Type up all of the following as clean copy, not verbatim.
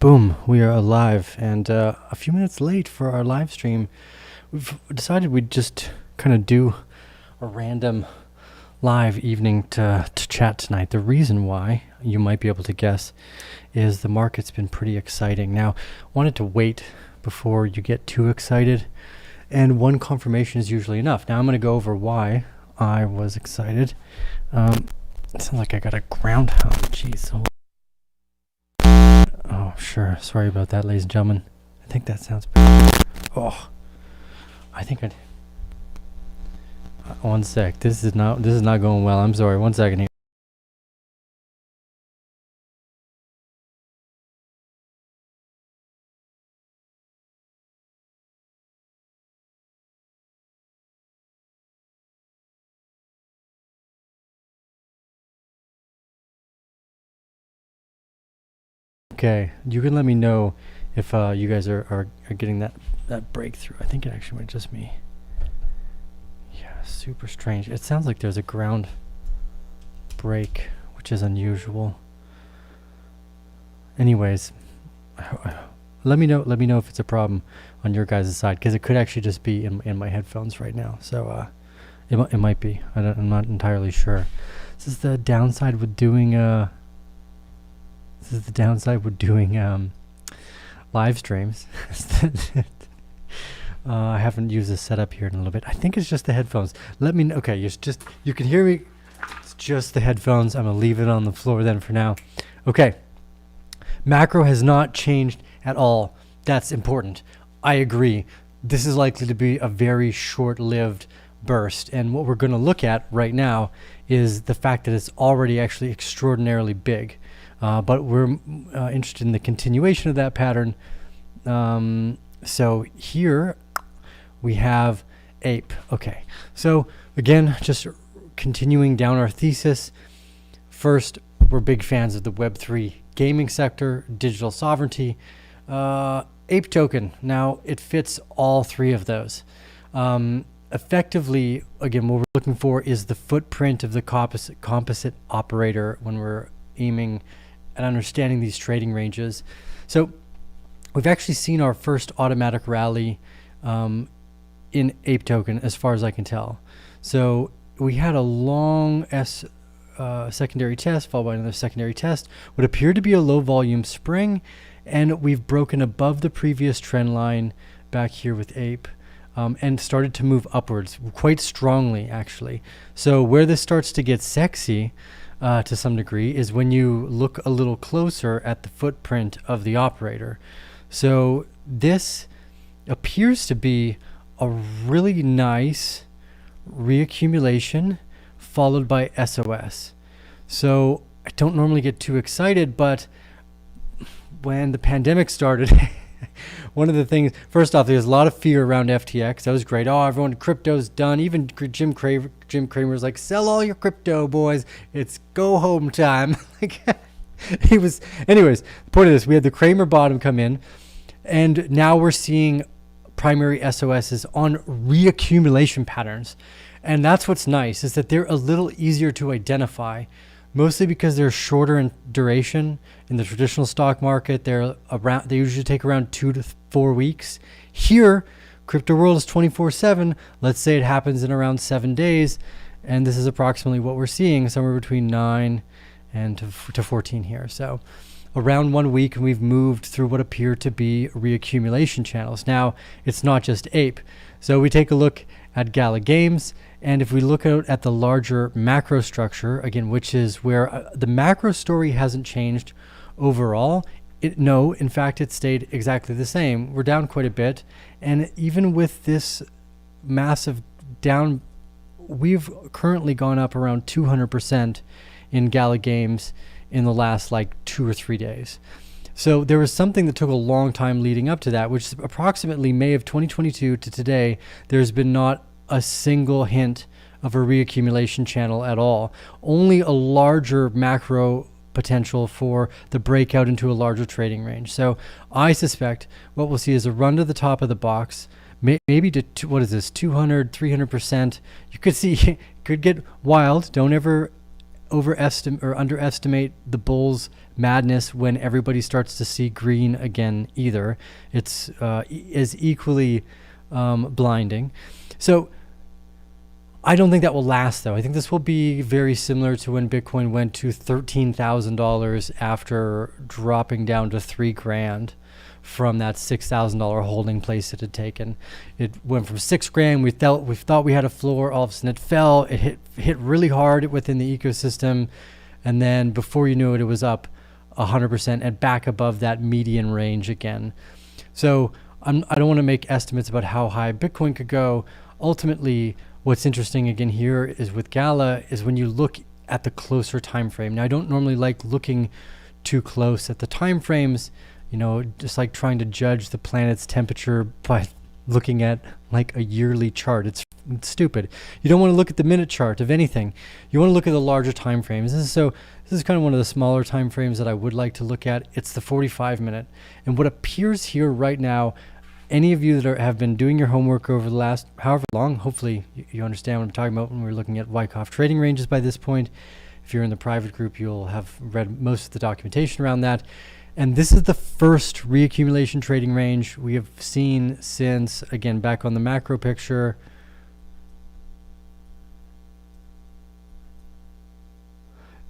Boom, we are alive, and a few minutes late for our live stream. We've decided we'd just kind of do a random live evening to chat tonight. The reason why, you might be able to guess, is the market's been pretty exciting. Now, wanted to wait before you get too excited, and one confirmation is usually enough. Now I'm going to go over why I was excited. It sounds like I got a groundhound. Jeez. Oh, sure. Sorry about that, ladies and gentlemen. I think that sounds better. Oh, I think I'd... one sec. This is not going well. I'm sorry. 1 second here. Okay, you can let me know if you guys are getting that breakthrough. I think it actually went just me. Yeah, super strange. It sounds like there's a ground break, which is unusual. Anyways, let me know if it's a problem on your guys' side, because it could actually just be in my headphones right now. So it might be. I'm not entirely sure. This is the downside with doing live streams. I haven't used this setup here in a little bit. I think it's just the headphones. Let me know. Okay, you can hear me. It's just the headphones. I'm gonna leave it on the floor then for now. Okay. Macro has not changed at all. That's important. I agree. This is likely to be a very short-lived burst, and what we're going to look at right now is the fact that it's already actually extraordinarily big. But we're interested in the continuation of that pattern. So here we have ape. Okay, so again, just continuing down our thesis. First, we're big fans of the Web3 gaming sector, digital sovereignty, ape token. Now it fits all three of those. Effectively, again, what we're looking for is the footprint of the composite operator when we're aiming and understanding these trading ranges. So we've actually seen our first automatic rally in ape token, as far as I can tell. So we had a long secondary test followed by another secondary test, what appeared to be a low volume spring, and we've broken above the previous trend line back here with ape, and started to move upwards quite strongly, actually. So where this starts to get sexy to some degree is when you look a little closer at the footprint of the operator. So this appears to be a really nice reaccumulation followed by SOS. So I don't normally get too excited, but when the pandemic started, one of the things, first off, there's a lot of fear around FTX. That was great. Oh, everyone, crypto's done. Even Jim Cramer's like, sell all your crypto, boys. It's go home time. Anyways, the point of this, we had the Cramer bottom come in, and now we're seeing primary SOSs on reaccumulation patterns. And that's what's nice, is that they're a little easier to identify, mostly because they're shorter in duration. In the traditional stock market, they usually take around 2 to 4 weeks. Here, crypto world is 24/7. Let's say it happens in around 7 days, and this is approximately what we're seeing, somewhere between 9 and to 14 here. So around 1 week, and we've moved through what appear to be reaccumulation channels. Now, it's not just ape. So we take a look at Gala Games, and if we look out at the larger macro structure, again, which is where the macro story hasn't changed overall. No, in fact, it stayed exactly the same. We're down quite a bit, and even with this massive down, we've currently gone up around 200% in Gala Games in the last like 2 or 3 days. So there was something that took a long time leading up to that, which is approximately May of 2022 to today. There's been not a single hint of a reaccumulation channel at all. Only a larger macro potential for the breakout into a larger trading range. So I suspect what we'll see is a run to the top of the box, maybe to what is this, 200, 300%. You could see it could get wild. Don't ever overestimate or underestimate the bull's madness when everybody starts to see green again either. It's is equally blinding. So I don't think that will last, though. I think this will be very similar to when Bitcoin went to $13,000 after dropping down to $3,000 from that $6,000 holding place it had taken. It went from $6,000. We thought we had a floor. All of a sudden, it fell. It hit really hard within the ecosystem, and then before you knew it, it was up 100% and back above that median range again. So I don't want to make estimates about how high Bitcoin could go. Ultimately, what's interesting again here is with Gala is when you look at the closer time frame. Now, I don't normally like looking too close at the time frames, just like trying to judge the planet's temperature by looking at like a yearly chart. It's stupid. You don't want to look at the minute chart of anything. You want to look at the larger time frames. This is kind of one of the smaller time frames that I would like to look at. It's the 45-minute. And what appears here right now, any of you that have been doing your homework over the last however long, hopefully you understand what I'm talking about when we're looking at Wyckoff trading ranges by this point. If you're in the private group, you'll have read most of the documentation around that. And this is the first reaccumulation trading range we have seen since, again, back on the macro picture,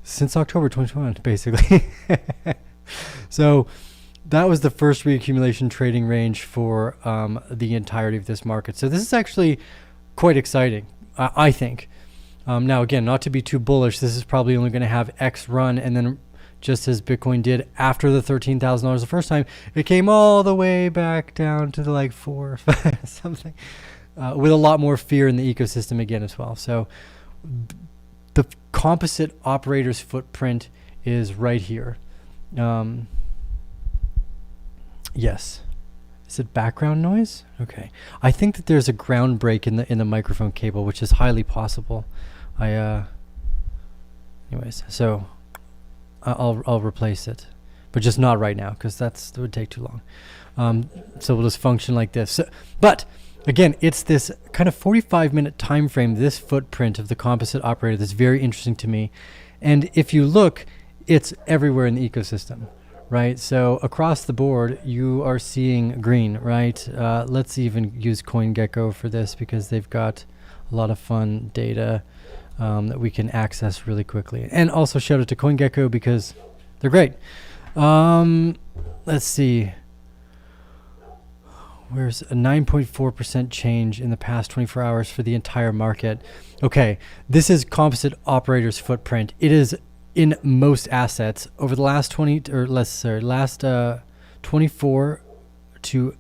since October 2021, basically. So that was the first reaccumulation trading range for the entirety of this market. So this is actually quite exciting, I think. Now, again, not to be too bullish, this is probably only going to have X run, and then just as Bitcoin did after the $13,000 the first time, it came all the way back down to the like 4 or 5 something, with a lot more fear in the ecosystem again as well. So the composite operator's footprint is right here. Yes. Is it background noise? Okay. I think that there's a ground break in the microphone cable, which is highly possible. Anyways, so I'll replace it, but just not right now because that would take too long. So we'll just function like this. But again, it's this kind of 45-minute time frame, this footprint of the composite operator that's very interesting to me. And if you look, it's everywhere in the ecosystem, right? So across the board, you are seeing green, right? Let's even use CoinGecko for this because they've got a lot of fun data that we can access really quickly. And also shout out to CoinGecko because they're great. Let's see. Where's a 9.4% change in the past 24 hours for the entire market? Okay, this is composite operator's footprint. It is in most assets over the last 24 to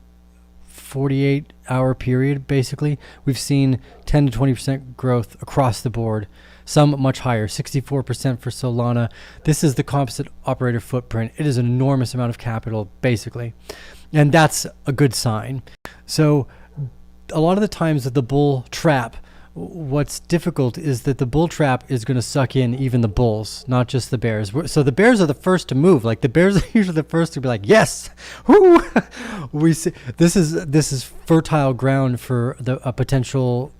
48 hour period. Basically, we've seen 10 to 20% growth across the board. Some much higher, 64% for Solana. This is the composite operator footprint. It is an enormous amount of capital, basically. And that's a good sign. So a lot of the times with the bull trap, what's difficult is that the bull trap is going to suck in even the bulls, not just the bears. So the bears are the first to move. Like the bears are usually the first to be like, yes, whoo! We see this is fertile ground for a potential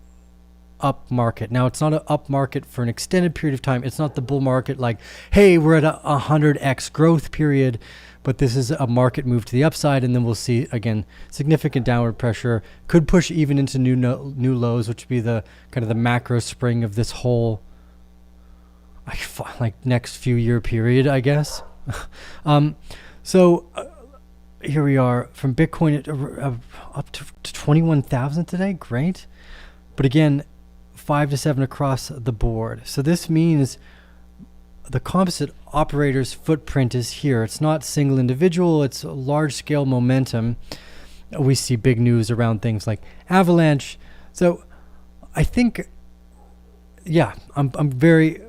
up market. Now it's not an up market for an extended period of time. It's not the bull market like, hey, we're at a 100x growth period. But this is a market move to the upside, and then we'll see, again, significant downward pressure. Could push even into new lows, which would be the kind of the macro spring of this whole like next few year period, I guess. So here we are from Bitcoin up to 21,000 today. Great. But again, 5 to 7 across the board. So this means the composite operator's footprint is here. It's not single individual, it's large scale momentum. We see big news around things like Avalanche. So I think, yeah, I'm very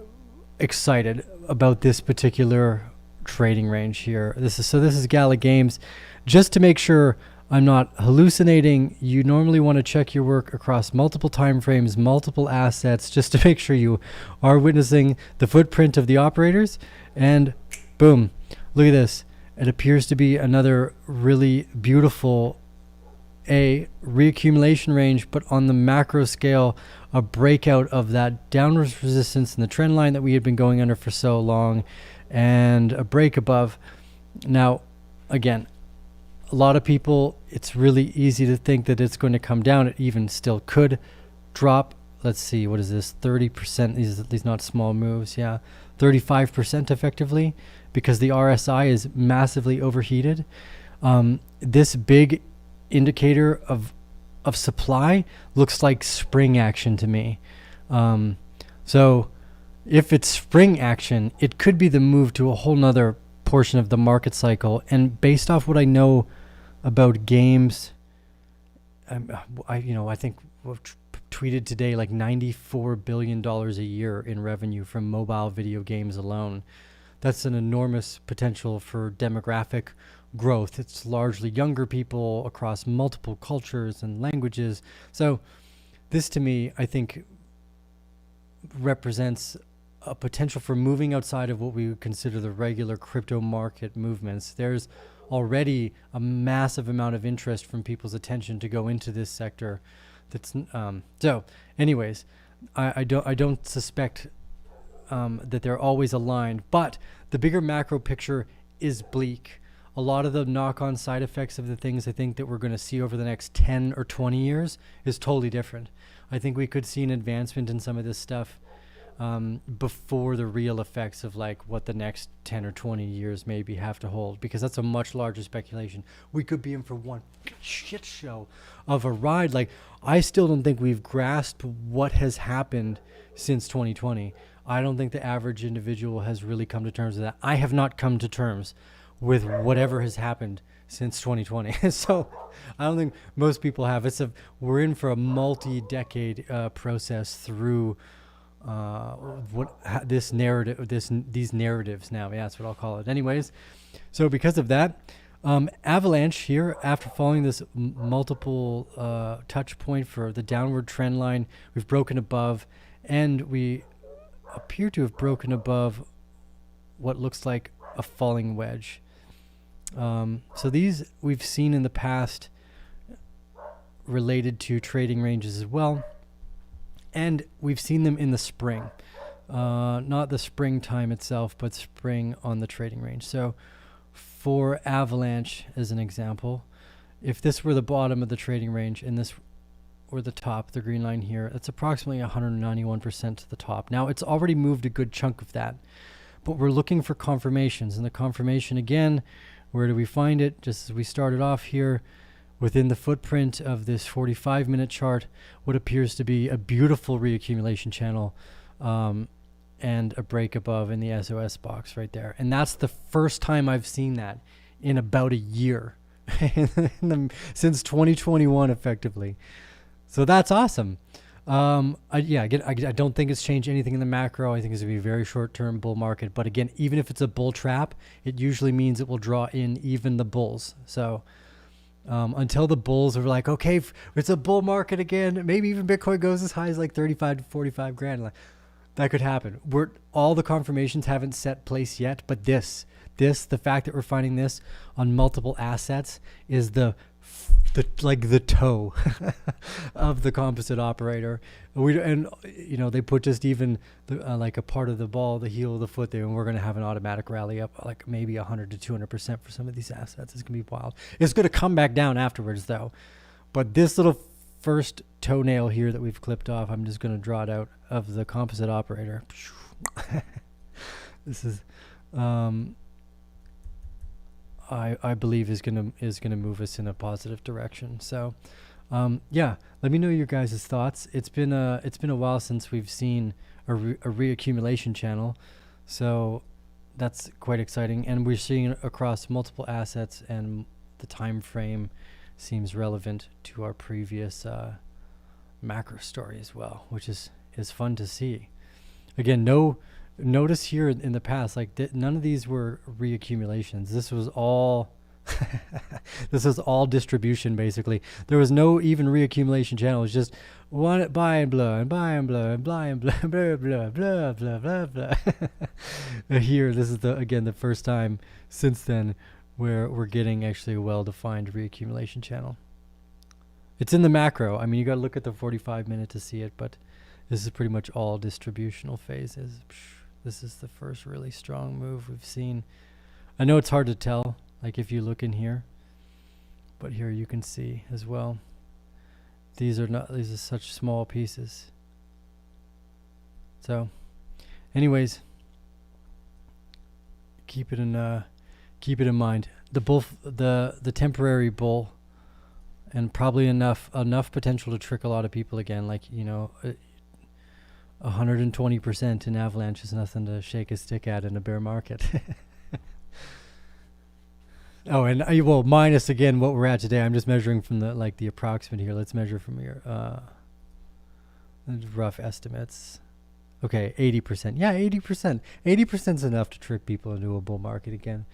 excited about this particular trading range here. This is Gala Games. Just to make sure I'm not hallucinating, you normally want to check your work across multiple time frames, multiple assets, just to make sure you are witnessing the footprint of the operators. And boom, look at this. It appears to be another really beautiful reaccumulation range, but on the macro scale a breakout of that downward resistance in the trend line that we had been going under for so long, and a break above. Now, again, a lot of people, it's really easy to think that it's going to come down. It even still could drop. Let's see, what is this? 30%. These not small moves. Yeah, 35% effectively, because the RSI is massively overheated. This big indicator of supply looks like spring action to me. So if it's spring action, it could be the move to a whole nother portion of the market cycle. And based off what I know about games, I think we've tweeted today like $94 billion a year in revenue from mobile video games alone. That's an enormous potential for demographic growth. It's largely younger people across multiple cultures and languages. So this, to me, I think represents a potential for moving outside of what we would consider the regular crypto market movements. There's already a massive amount of interest from people's attention to go into this sector. That's so anyways, I don't suspect that they're always aligned, but the bigger macro picture is bleak. A lot of the knock-on side effects of the things I think that we're going to see over the next 10 or 20 years is totally different. I think we could see an advancement in some of this stuff before the real effects of like what the next 10 or 20 years maybe have to hold, because that's a much larger speculation. We could be in for one shit show of a ride. Like, I still don't think we've grasped what has happened since 2020. I don't think the average individual has really come to terms with that. I have not come to terms with whatever has happened since 2020. So I don't think most people have. We're in for a multi-decade process through these narratives now. Yeah, that's what I'll call it. Anyways, so because of that, Avalanche here, after following this multiple touch point for the downward trend line, we've broken above, and we appear to have broken above what looks like a falling wedge. So these we've seen in the past related to trading ranges as well. And we've seen them in the spring, not the springtime itself, but spring on the trading range. So for Avalanche, as an example, if this were the bottom of the trading range and this were the top, the green line here, that's approximately 191% to the top. Now, it's already moved a good chunk of that, but we're looking for confirmations. And the confirmation, again, where do we find it? Just as we started off here, within the footprint of this 45-minute chart, what appears to be a beautiful reaccumulation channel and a break above in the SOS box right there. And that's the first time I've seen that in about a year, since 2021 effectively. So that's awesome. I don't think it's changed anything in the macro. I think it's going to be a very short-term bull market. But again, even if it's a bull trap, it usually means it will draw in even the bulls. So until the bulls are like, okay, it's a bull market again, maybe even Bitcoin goes as high as like 35 to 45 grand. Like, that could happen. All the confirmations haven't set place yet, but the fact that we're finding this on multiple assets is the toe of the composite operator. They put just even like a part of the ball, the heel of the foot there, and we're going to have an automatic rally up like maybe 100 to 200% for some of these assets. It's going to be wild. It's going to come back down afterwards though. But this little first toenail here that we've clipped off, I'm just going to draw it out of the composite operator. This is I believe is gonna move us in a positive direction. So let me know your guys' thoughts. It's been a while since we've seen a reaccumulation channel, so that's quite exciting, and we're seeing it across multiple assets, and the time frame seems relevant to our previous macro story as well, which is fun to see. Again, notice here in the past, like none of these were reaccumulations. This was all distribution basically. There was no even reaccumulation channel. It was just one buy and blah and buy and blah and buy and blah blah blah blah blah blah blah. Here, this is the first time since then where we're getting actually a well-defined reaccumulation channel. It's in the macro. I mean, you got to look at the 45-minute to see it, but This is pretty much all distributional phases. This is the first really strong move we've seen. I know it's hard to tell, like if you look in here, but here you can see as well. These are such small pieces. So, anyways, keep it in mind. The temporary bull, and probably enough potential to trick a lot of people again. Like 120% in Avalanche is nothing to shake a stick at in a bear market. Oh, and minus again what we're at today. I'm just measuring from the approximate here. Let's measure from here. Rough estimates. Okay, 80%. Yeah, 80%. 80% is enough to trick people into a bull market again.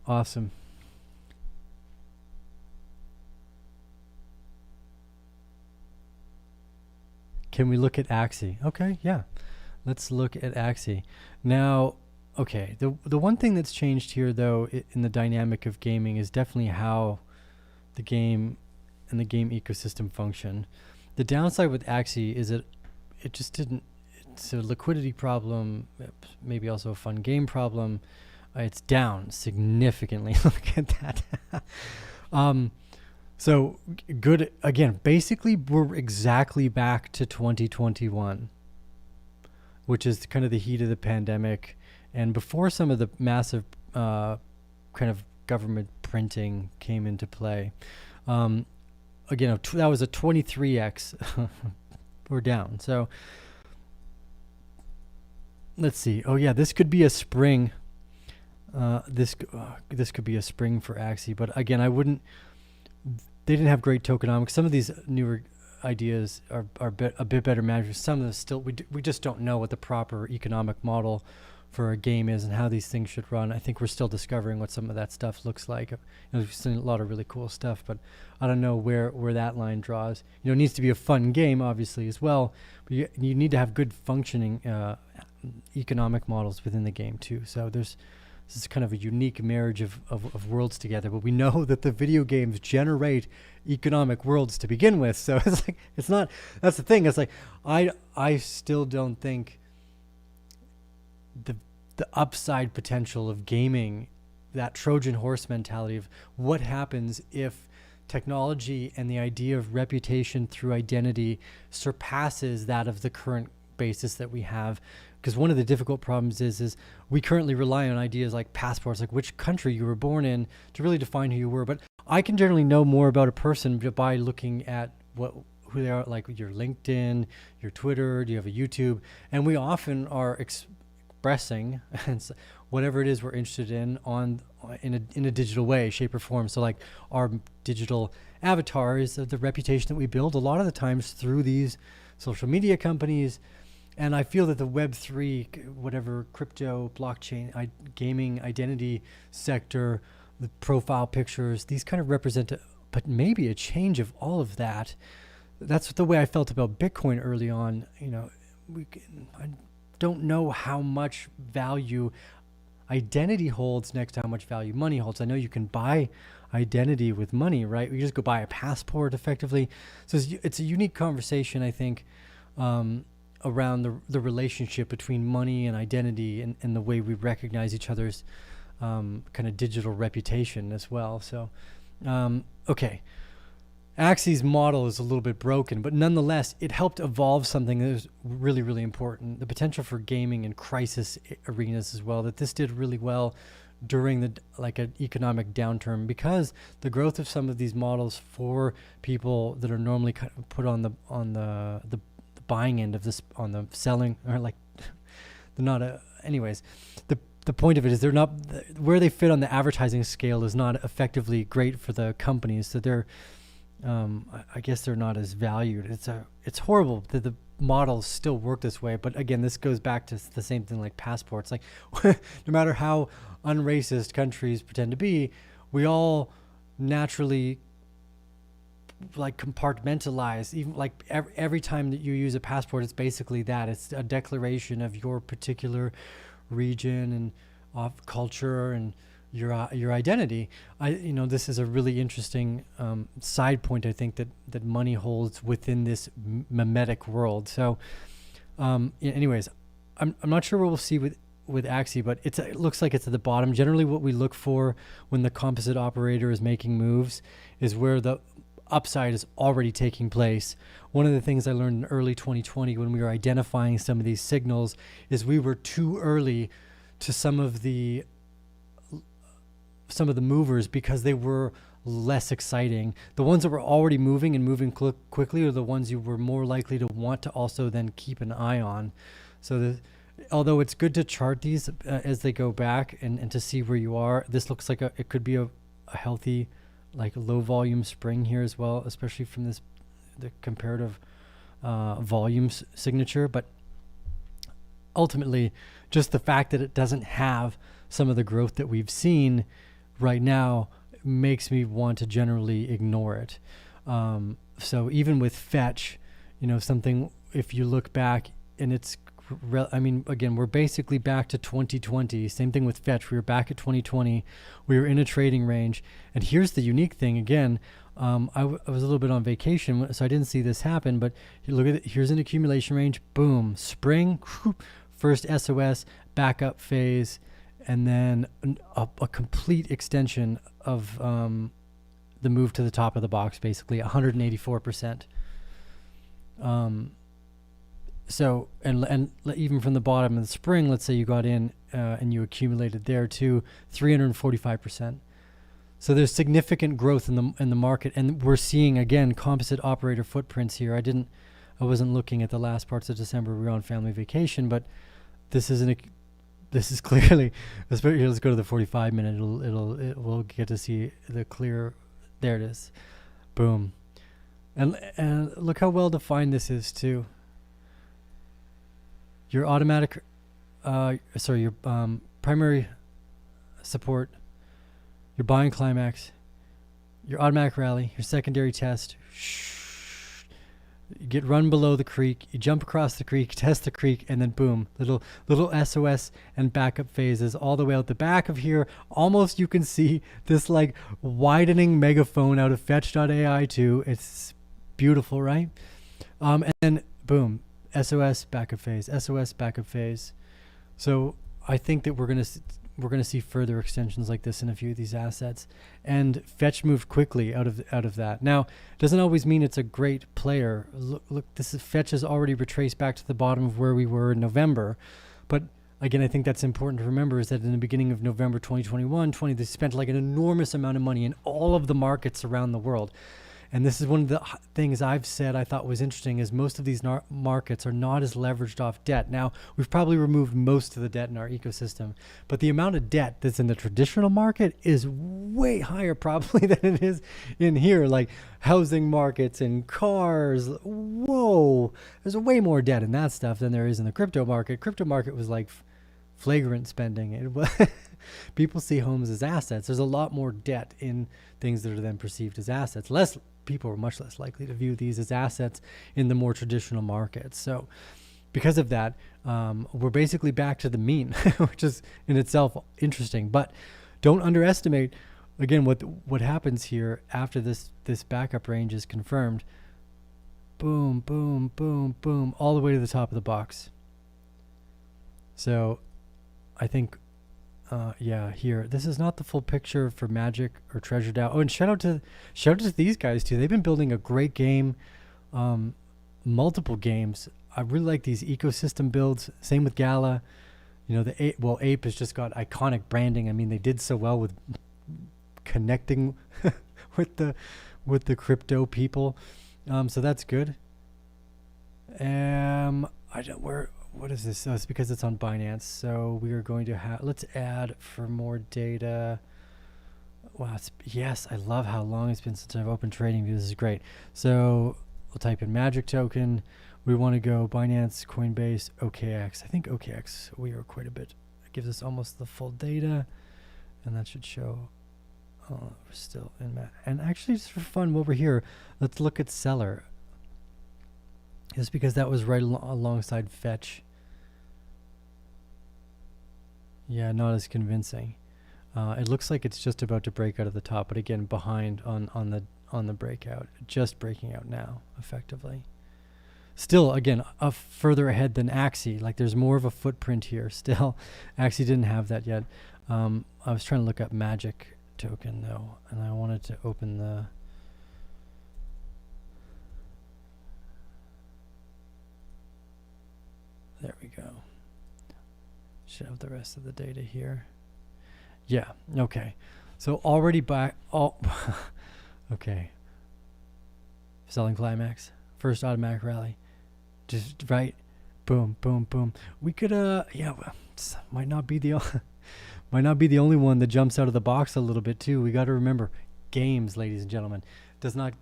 Awesome. Can we look at Axie? Okay, yeah. Let's look at Axie. Now, okay, the one thing that's changed here, though, in the dynamic of gaming is definitely how the game and the game ecosystem function. The downside with Axie is that it just didn't, it's a liquidity problem, maybe also a fun game problem. It's down significantly. Look at that. So good, again, basically we're exactly back to 2021. Which is kind of the heat of the pandemic, and before some of the massive kind of government printing came into play. Again, that was a 23x. We're down. So let's see. Oh yeah, this could be a spring. This could be a spring for Axie, but again, I wouldn't. They didn't have great tokenomics. Some of these newer ideas are a bit better managed. Some of them still, we just don't know what the proper economic model for a game is and how these things should run. I think we're still discovering what some of that stuff looks like. We've seen a lot of really cool stuff, but I don't know where that line draws. It needs to be a fun game, obviously, as well, but you need to have good functioning economic models within the game too. So this is kind of a unique marriage of worlds together, but we know that the video games generate economic worlds to begin with. So it's like, it's not, that's the thing. It's like, I still don't think the upside potential of gaming, that Trojan horse mentality of what happens if technology and the idea of reputation through identity surpasses that of the current basis that we have. Because one of the difficult problems is we currently rely on ideas like passports, like which country you were born in, to really define who you were. But I can generally know more about a person by looking at who they are, like your LinkedIn, your Twitter, do you have a YouTube? And we often are expressing whatever it is we're interested in in a digital way, shape or form. So like our digital avatar is the reputation that we build a lot of the times through these social media companies. And I feel that the Web3, whatever crypto, blockchain, gaming, identity sector, the profile pictures, these kind of represent, but maybe a change of all of that. That's the way I felt about Bitcoin early on. I don't know how much value identity holds next to how much value money holds. I know you can buy identity with money, right? You just go buy a passport effectively. So it's a unique conversation, I think, around the relationship between money and identity and the way we recognize each other's kind of digital reputation as well. So, okay. Axie's model is a little bit broken, but nonetheless, it helped evolve something that was really, really important. The potential for gaming in crisis arenas as well, that this did really well during an economic downturn, because the growth of some of these models for people that are normally kind of put on the buying end of this, on the selling, or like they're not anyways, the point of it is they're not where they fit on the advertising scale is not effectively great for the companies. So they're I guess they're not as valued. It's horrible that the models still work this way. But again, this goes back to the same thing like passports. Like no matter how unracist countries pretend to be, we all naturally like compartmentalize. Even like every time that you use a passport, it's basically that. It's a declaration of your particular region and of culture and your identity. This is a really interesting side point. I think that money holds within this mimetic world. So, anyways, I'm not sure what we'll see with Axie, but it looks like it's at the bottom. Generally, what we look for when the composite operator is making moves is where the upside is already taking place. One of the things I learned in early 2020 when we were identifying some of these signals is we were too early to some of the movers because they were less exciting. The ones that were already moving and moving quickly are the ones you were more likely to want to also then keep an eye on. So although it's good to chart these as they go back and to see where you are, this looks like it could be a healthy, like low volume spring here as well, especially from the comparative volumes signature. But ultimately, just the fact that it doesn't have some of the growth that we've seen right now makes me want to generally ignore it. So even with fetch, something, if you look back and it's, again, we're basically back to 2020. Same thing with fetch. We were back at 2020. We were in a trading range. And here's the unique thing. Again, I was a little bit on vacation, so I didn't see this happen. But you look at it. Here's an accumulation range. Boom. Spring. First SOS. Backup phase. And then a complete extension of the move to the top of the box, basically 184%. So, and even from the bottom of the spring, let's say you got in and you accumulated there too, 345%. So there's significant growth in the market, and we're seeing again composite operator footprints here. I wasn't looking at the last parts of December. We were on family vacation, but this is clearly, especially, let's go to the 45 minute. We'll get to see the clear. There it is, boom, and look how well defined this is too. Your automatic, your primary support, your buying climax, your automatic rally, your secondary test. You get run below the creek, you jump across the creek, test the creek, and then boom, little SOS and backup phases all the way out the back of here. Almost you can see this like widening megaphone out of fetch.ai too. It's beautiful, right? And then boom, SOS backup phase, SOS backup phase. So I think that we're gonna see further extensions like this in a few of these assets. And fetch moved quickly out of that. Now, doesn't always mean it's a great player. Look, fetch is already retraced back to the bottom of where we were in November. But again, I think that's important to remember is that in the beginning of November 2021, they spent like an enormous amount of money in all of the markets around the world. And this is one of the things I've said I thought was interesting is most of these markets are not as leveraged off debt. Now, we've probably removed most of the debt in our ecosystem, but the amount of debt that's in the traditional market is way higher probably than it is in here, like housing markets and cars. Whoa, there's way more debt in that stuff than there is in the crypto market. Crypto market was like flagrant spending. It was people see homes as assets. There's a lot more debt in things that are then perceived as assets. People are much less likely to view these as assets in the more traditional markets. So because of that, we're basically back to the mean, which is in itself interesting. But don't underestimate, again, what happens here after this backup range is confirmed. Boom, boom, boom, boom, all the way to the top of the box. So I think here, this is not the full picture for Magic or Treasure DAO. Oh, and shout out to these guys too. They've been building a great game, multiple games. I really like these ecosystem builds. Same with Gala. Ape has just got iconic branding. I mean, they did so well with connecting with the crypto people. So that's good. What is this? Oh, it's because it's on Binance. So we are going to let's add for more data. Wow, yes, I love how long it's been since I've opened TradingView. This is great. So we'll type in Magic token. We want to go Binance, Coinbase, OKX. I think OKX, we are quite a bit. It gives us almost the full data. And that should show, we're still in that. And actually, just for fun, while we're here, let's look at Seller. Just because that was right alongside fetch. Yeah, not as convincing. It looks like it's just about to break out of the top, but again, behind on the breakout, just breaking out now, effectively. Still, again, further ahead than Axie. Like there's more of a footprint here. Still, Axie didn't have that yet. I was trying to look up Magic token though, and I wanted to open the. There we go. Should have the rest of the data here. Yeah. Okay. So already back. Oh. Okay. Selling climax. First automatic rally. Just right. Boom. Boom. Boom. We could. Yeah. Well, might not be the. Might not be the only one that jumps out of the box a little bit too. We got to remember, games, ladies and gentlemen, does not.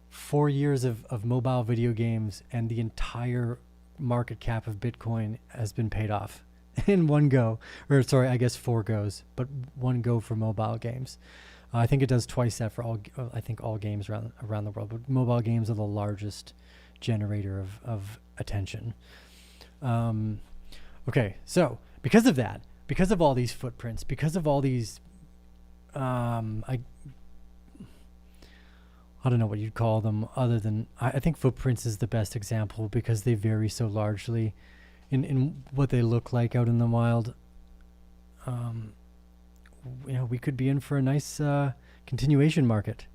4 years of mobile video games and the entire market cap of Bitcoin has been paid off in one go. Or sorry, I guess 4 goes, but one go for mobile games. I think it does twice that for all. I think all games around the world, but mobile games are the largest generator of attention. Okay, so because of that, because of all these footprints, because of all these, I don't know what you'd call them other than, I think footprints is the best example because they vary so largely in what they look like out in the wild. We could be in for a nice continuation market.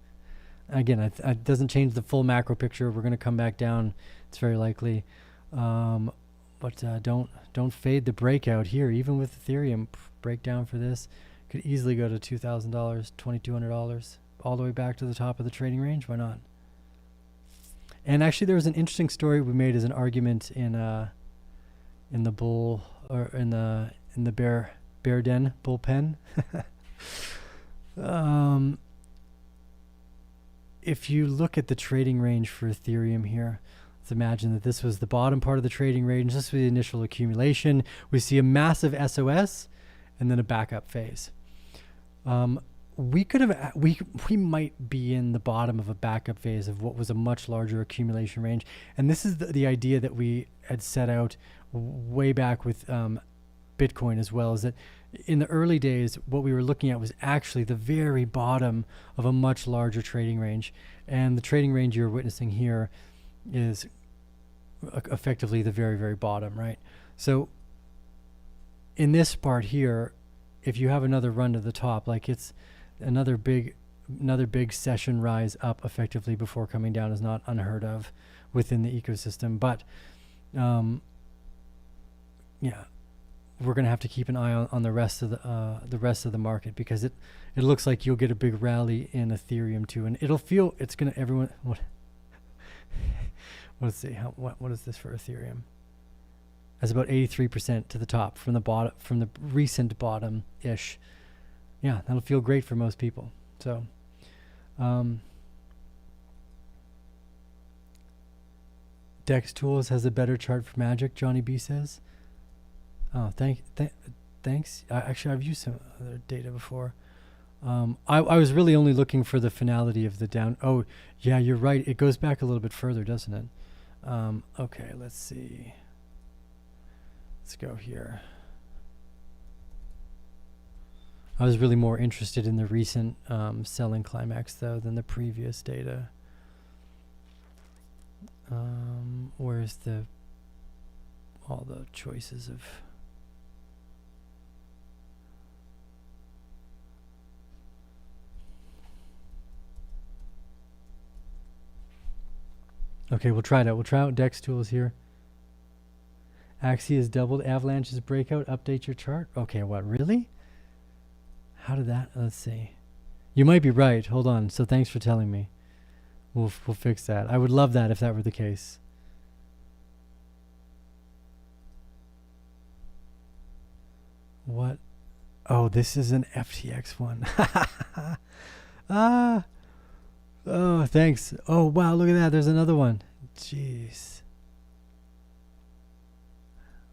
Again, it doesn't change the full macro picture. We're going to come back down. It's very likely. But don't fade the breakout here. Even with Ethereum, breakdown for this could easily go to $2,000, $2,200. All the way back to the top of the trading range. Why not? And actually, there was an interesting story we made as an argument in the bull or in the bear den bullpen. If you look at the trading range for Ethereum here, let's imagine that this was the bottom part of the trading range. This was the initial accumulation. We see a massive SOS and then a backup phase. We might be in the bottom of a backup phase of what was a much larger accumulation range. And this is the idea that we had set out way back with Bitcoin as well, is that in the early days, what we were looking at was actually the very bottom of a much larger trading range. And the trading range you're witnessing here is effectively the very, very bottom, right? So in this part here, if you have another run to the top, like it's another big session rise up effectively before coming down is not unheard of within the ecosystem. But yeah, we're going to have to keep an eye on the rest of the market, because it looks like you'll get a big rally in Ethereum too, and it's going to everyone. Let's see what is this for Ethereum? That's about 83% to the top from the bottom, from the recent bottom ish. Yeah, that'll feel great for most people. So, Dex Tools has a better chart for Magic, Johnny B says. Oh, thanks. Actually, I've used some other data before. I was really only looking for the finality of the down. Oh, yeah, you're right. It goes back a little bit further, doesn't it? Okay, let's see. Let's go here. I was really more interested in the recent selling climax, though, than the previous data. Where's all the choices of... Okay, we'll try it out. We'll try out Dex Tools here. Axie has doubled. Avalanche's breakout. Update your chart. Okay, what? Really? How did that? Let's see. You might be right. Hold on. So thanks for telling me. We'll fix that. I would love that if that were the case. What? Oh, this is an FTX one. Oh, thanks. Oh, wow. Look at that. There's another one. Jeez.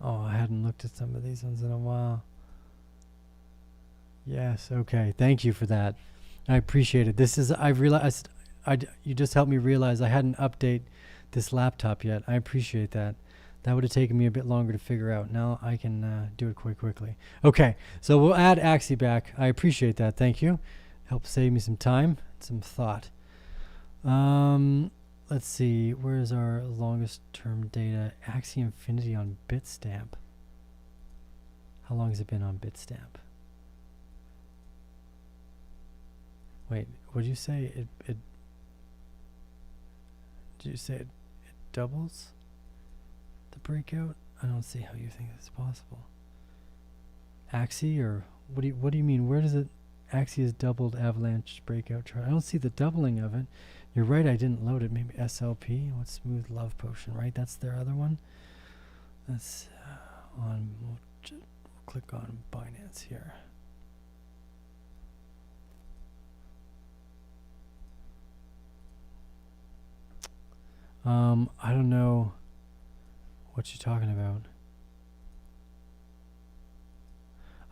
Oh, I hadn't looked at some of these ones in a while. Yes. Okay. Thank you for that. I appreciate it. I realized you just helped me realize I hadn't updated this laptop yet. I appreciate that. That would have taken me a bit longer to figure out. Now I can do it quite quickly. Okay, so we'll add Axie back. I appreciate that. Thank you. Help save me some time and some thought. Let's see. Where's our longest term data? Axie Infinity on Bitstamp. How long has it been on Bitstamp? Wait, what did you say? Did you say it doubles the breakout? I don't see how you think that's possible. Axie, or what do you mean? Where does it? Axie is doubled avalanche breakout chart. I don't see the doubling of it. You're right, I didn't load it. Maybe SLP. What's Smooth Love Potion, right? That's their other one. That's on. We'll click on Binance here. I don't know what you're talking about.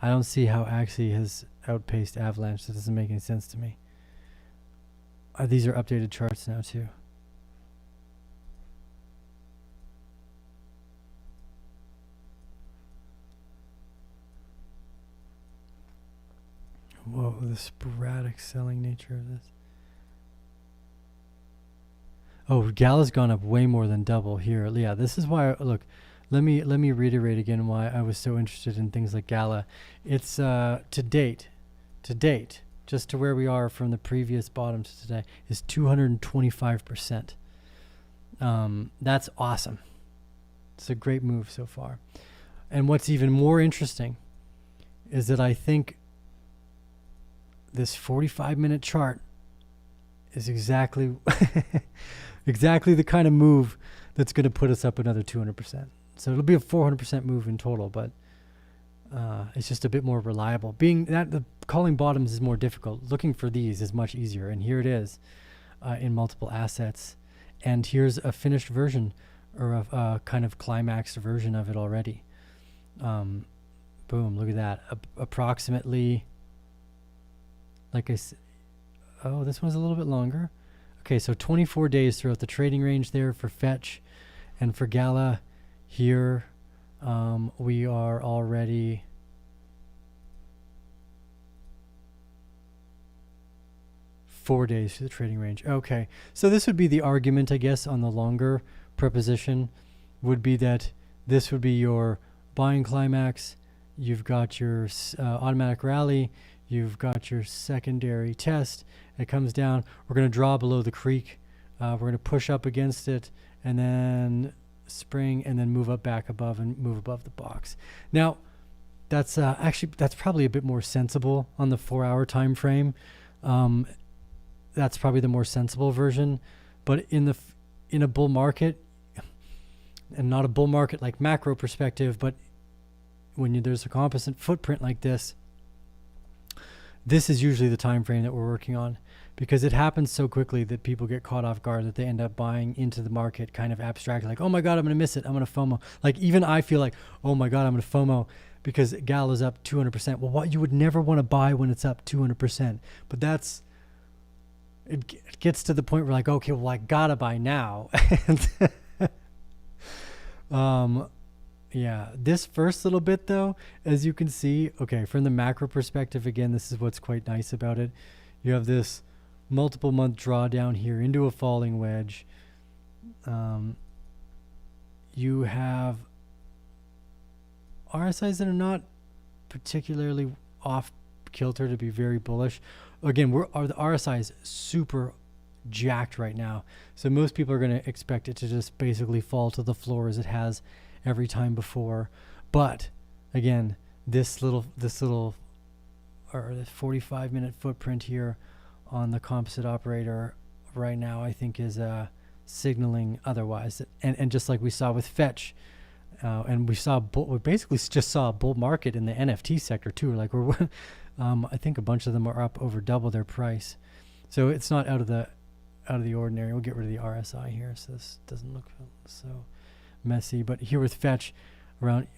I don't see how Axie has outpaced Avalanche. That doesn't make any sense to me. These are updated charts now too. Whoa, the sporadic selling nature of this. Oh, Gala's gone up way more than double here. Yeah, this is why. Look, let me reiterate again why I was so interested in things like Gala. It's to date, just to where we are from the previous bottom to today, is 225%. That's awesome. It's a great move so far. And what's even more interesting is that I think this 45-minute chart is exactly exactly the kind of move that's going to put us up another 200%. So it'll be a 400% move in total, but it's just a bit more reliable. Being that the calling bottoms is more difficult, looking for these is much easier. And here it is in multiple assets. And here's a finished version, or a kind of climaxed version of it already. Boom, look at that. Approximately, like I said, oh, this one's a little bit longer. Okay, so 24 days throughout the trading range there for Fetch. And for Gala here, we are already four days to the trading range. Okay, so this would be the argument, I guess, on the longer proposition, would be that this would be your buying climax. You've got your automatic rally. You've got your secondary test. It comes down. We're going to draw below the creek. We're going to push up against it and then spring and then move up back above and move above the box. Now, that's that's probably a bit more sensible on the 4-hour time frame. That's probably the more sensible version. But in a bull market, and not a bull market like macro perspective, but when there's a composite footprint like this, this is usually the time frame that we're working on, because it happens so quickly that people get caught off guard that they end up buying into the market kind of abstract, like, oh my God, I'm going to miss it. I'm going to FOMO. Like, even I feel like, oh my God, I'm going to FOMO because Gal is up 200%. Well, what you would never want to buy when it's up 200%. But it gets to the point where like, okay, well, I got to buy now. Yeah, this first little bit though, as you can see, okay, from the macro perspective, again, this is what's quite nice about it. You have this multiple month drawdown here into a falling wedge. You have RSIs that are not particularly off kilter to be very bullish. Again, the RSI is super jacked right now. So most people are going to expect it to just basically fall to the floor as it has every time before. But again, this 45-minute footprint here on the composite operator right now, I think is signaling otherwise. And just like we saw with Fetch, and we basically just saw a bull market in the NFT sector too. Like I think a bunch of them are up over double their price. So it's not out of the ordinary. We'll get rid of the RSI here so this doesn't look so messy. But here with Fetch, around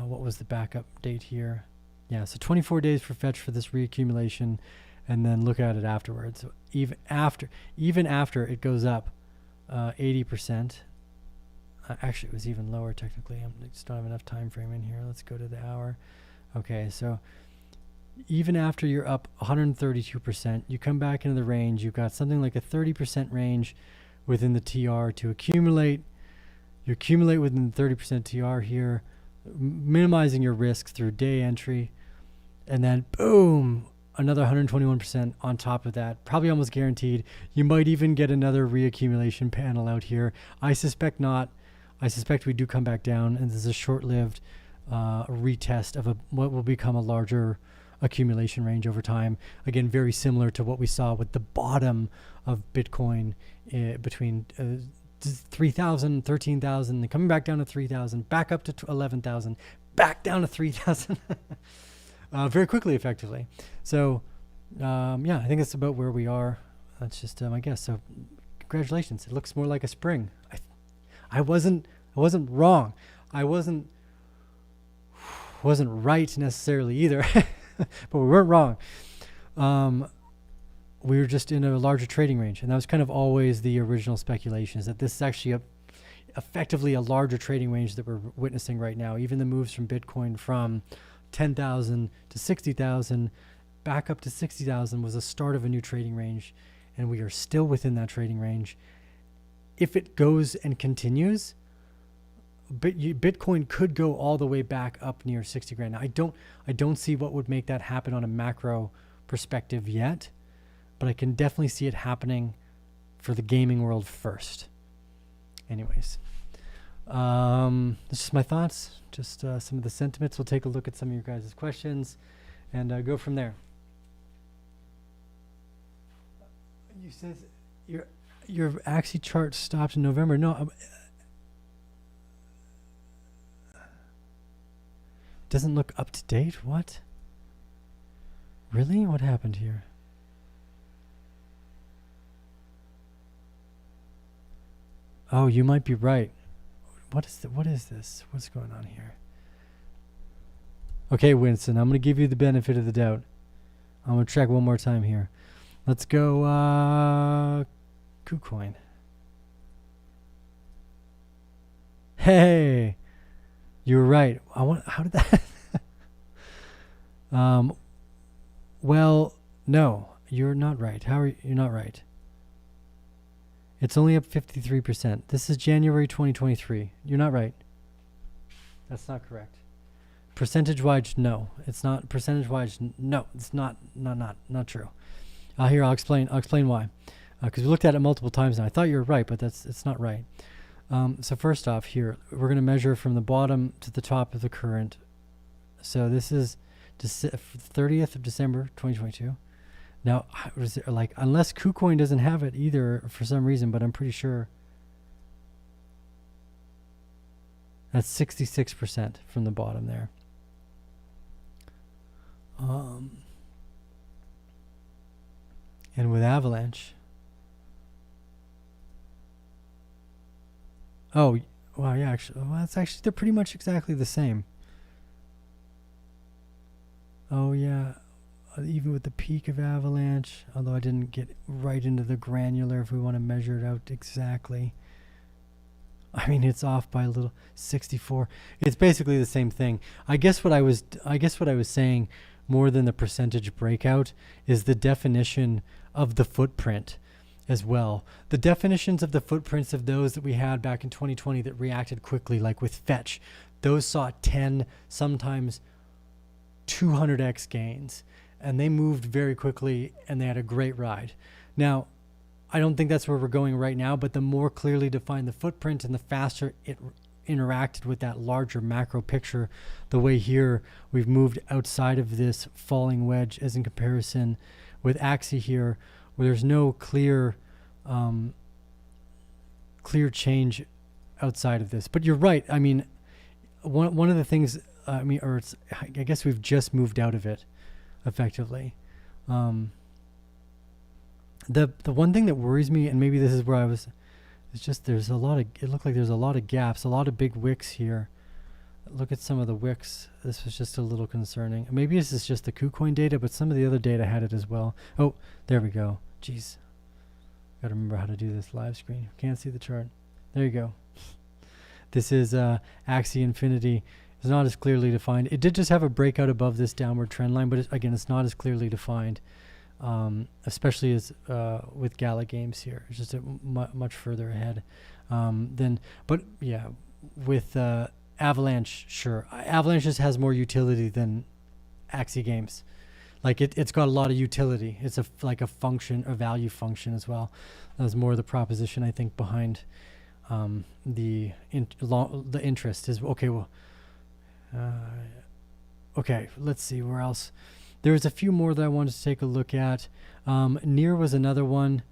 what was the backup date here? Yeah, so 24 days for Fetch for this reaccumulation, and then look at it afterwards. So even after it goes up 80%, Actually, it was even lower technically. I just don't have enough time frame in here. Let's go to the hour. Okay, so even after you're up 132%, you come back into the range. You've got something like a 30% range within the TR to accumulate. You accumulate within the 30% TR here, minimizing your risks through day entry, and then boom, another 121% on top of that, probably almost guaranteed. You might even get another reaccumulation panel out here. I suspect not. I suspect we do come back down, and this is a short-lived retest of what will become a larger accumulation range over time. Again, very similar to what we saw with the bottom of Bitcoin between 3,000, 13,000, then coming back down to 3,000, back up to 11,000, back down to 3,000 very quickly, effectively. So, yeah, I think that's about where we are. That's just my guess. So, congratulations. It looks more like a spring. I wasn't wrong. I wasn't right necessarily either, but we weren't wrong. We were just in a larger trading range, and that was kind of always the original speculation, is that this is actually effectively a larger trading range that we're witnessing right now. Even the moves from Bitcoin from 10,000 to 60,000 back up to 60,000 was a start of a new trading range, and we are still within that trading range. If it goes and continues, Bitcoin could go all the way back up near 60 grand. Now, I don't see what would make that happen on a macro perspective yet, but I can definitely see it happening for the gaming world first. Anyways, this is my thoughts, just some of the sentiments. We'll take a look at some of your guys' questions and go from there. You said your Axie chart stopped in November. No, doesn't look up to date. What? Really? What happened here? Oh, you might be right. What is this? What's going on here? Okay, Winston, I'm going to give you the benefit of the doubt. I'm going to check one more time here. Let's go KuCoin. Hey, you were right. How did that? Well, no, you're not right. You're not right. It's only up 53%. This is January 2023. You're not right. That's not correct. Percentage-wise, no. It's not. Percentage-wise, no. It's not true. Here, I'll explain why. Because we looked at it multiple times now. I thought you were right, but it's not right. So first off, here we're going to measure from the bottom to the top of the current. So this is 30th of December 2022. Now, was it like, unless KuCoin doesn't have it either for some reason, but I'm pretty sure that's 66% from the bottom there. And with Avalanche, oh, wow, yeah, actually, well, that's actually, they're pretty much exactly the same. Oh, yeah. Even with the peak of Avalanche, although I didn't get right into the granular if we want to measure it out exactly. I mean, it's off by a little, 64. It's basically the same thing. I guess what I was saying more than the percentage breakout is the definition of the footprint as well. The definitions of the footprints of those that we had back in 2020 that reacted quickly, like with Fetch, those saw 10, sometimes 200x gains. And they moved very quickly, and they had a great ride. Now, I don't think that's where we're going right now, but the more clearly defined the footprint and the faster it interacted with that larger macro picture, the way here we've moved outside of this falling wedge as in comparison with Axie here, where there's no clear change outside of this. But you're right. I mean, one of the things, I guess we've just moved out of it. Effectively, the one thing that worries me, and maybe this is where I was, it's just it looked like there's a lot of gaps, a lot of big wicks here. Look at some of the wicks. This was just a little concerning. Maybe this is just the KuCoin data, but some of the other data had it as well. Oh, there we go. Jeez, gotta remember how to do this live screen. Can't see the chart. There you go. This is Axie Infinity. It's not as clearly defined. It did just have a breakout above this downward trend line, but again, it's not as clearly defined, especially as with Gala Games here. It's just much further ahead. But yeah, with Avalanche, sure. Avalanche just has more utility than Axie Games. Like it's got a lot of utility. It's like a function, a value function as well. That was more the proposition I think behind the interest is okay. Well, okay. Let's see where else. There was a few more that I wanted to take a look at. Near was another one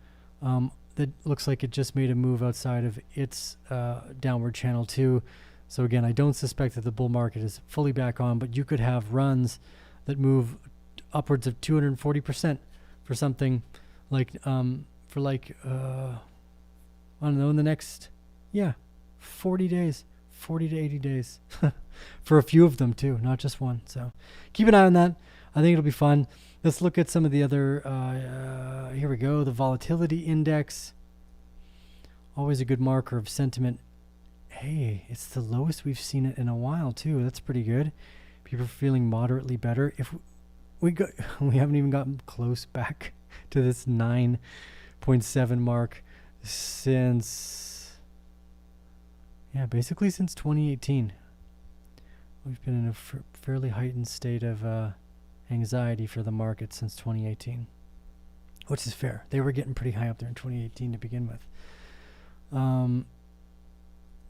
that looks like it just made a move outside of its downward channel too. So again, I don't suspect that the bull market is fully back on, but you could have runs that move upwards of 240% for something like I don't know, in the next 40 days, 40 to 80 days for a few of them too, not just one. So keep an eye on that. I think it'll be fun. Let's look at some of the other here we go, the volatility index, always a good marker of sentiment. Hey, it's the lowest we've seen it in a while too. That's pretty good. People are feeling moderately better. If we haven't even gotten close back to this 9.7 mark since basically since 2018. We've been in a fairly heightened state of anxiety for the market since 2018, which is fair. They were getting pretty high up there in 2018 to begin with.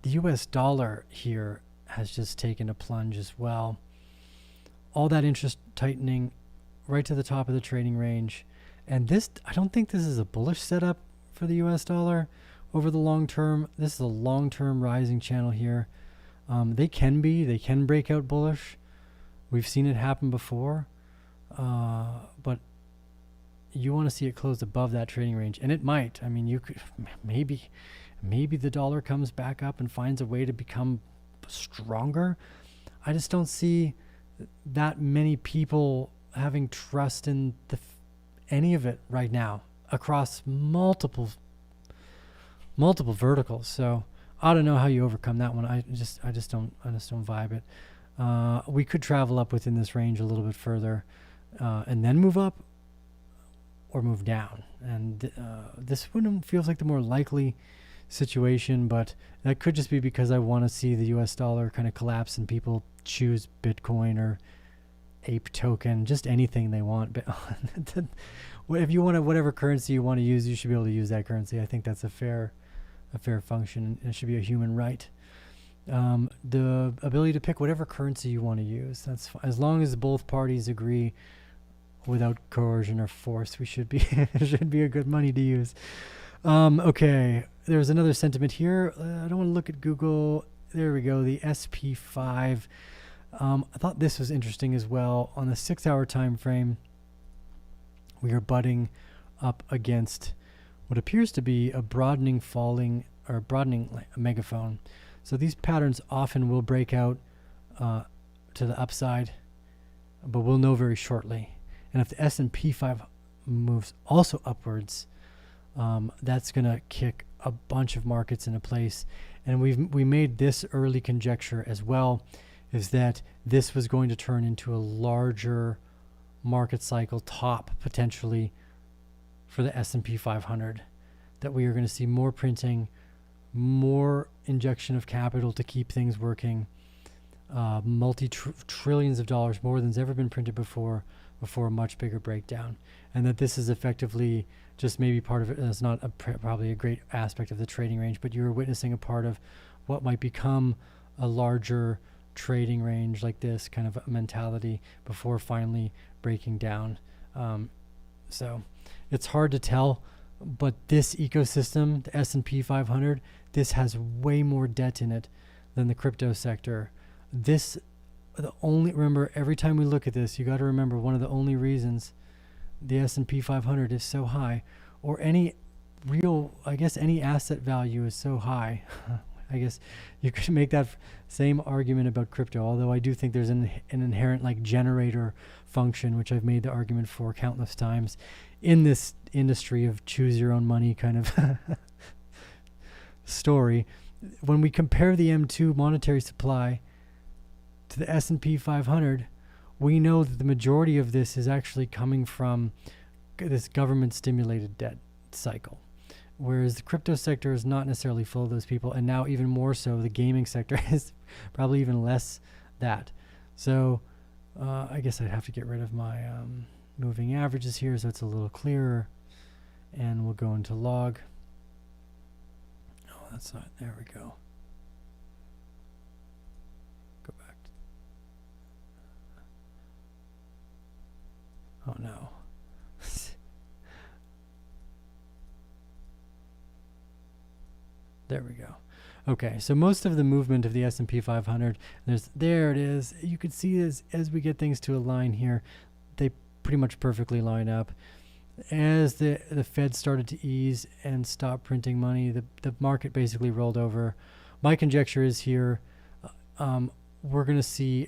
The US dollar here has just taken a plunge as well. All that interest tightening right to the top of the trading range. And this, I don't think this is a bullish setup for the US dollar over the long term. This is a long-term rising channel here. They can break out bullish. We've seen it happen before. But you want to see it close above that trading range. And it might. I mean, you could maybe the dollar comes back up and finds a way to become stronger. I just don't see that many people having trust in any of it right now across multiple verticals. So I don't know how you overcome that one. I just don't vibe it. We could travel up within this range a little bit further, and then move up or move down. And this one feels like the more likely situation, but that could just be because I want to see the US dollar kind of collapse and people choose Bitcoin or ape token, just anything they want. But if you want whatever currency you want to use, you should be able to use that currency. I think that's a fair function, and it should be a human right. The ability to pick whatever currency you want to use, that's as long as both parties agree without coercion or force. We should be it should be a good money to use. Okay, there's another sentiment here. I don't want to look at Google. There we go, the SP5. I thought this was interesting as well. On the 6-hour time frame, we are butting up against what appears to be a broadening megaphone. So these patterns often will break out to the upside, but we'll know very shortly. And if the S&P 5 moves also upwards, that's going to kick a bunch of markets into place. And we made this early conjecture as well, is that this was going to turn into a larger market cycle top potentially for the S&P 500, that we are going to see more printing, more injection of capital to keep things working, multi-trillions of dollars, more than's ever been printed before a much bigger breakdown. And that this is effectively just maybe part of it. It's not probably a great aspect of the trading range, but you're witnessing a part of what might become a larger trading range like this kind of mentality before finally breaking down. So it's hard to tell, but this ecosystem, the S&P 500, this has way more debt in it than the crypto sector. Remember, every time we look at this, you got to remember one of the only reasons the S&P 500 is so high, or any asset value is so high. I guess you could make that same argument about crypto, although I do think there's an inherent like generator function, which I've made the argument for countless times in this industry of choose your own money kind of story. when we compare the M2 monetary supply to the S&P 500, we know that the majority of this is actually coming from this government-stimulated debt cycle, whereas the crypto sector is not necessarily full of those people, and now even more so, the gaming sector is probably even less that. So I guess I'd have to get rid of my moving averages here so it's a little clearer, and we'll go into log. Oh, that's not, there we go. Go back. Oh no. There we go. Okay, so most of the movement of the S&P 500, there it is. You can see as we get things to align here, they pretty much perfectly line up. As the Fed started to ease and stop printing money, the market basically rolled over. My conjecture is here, we're going to see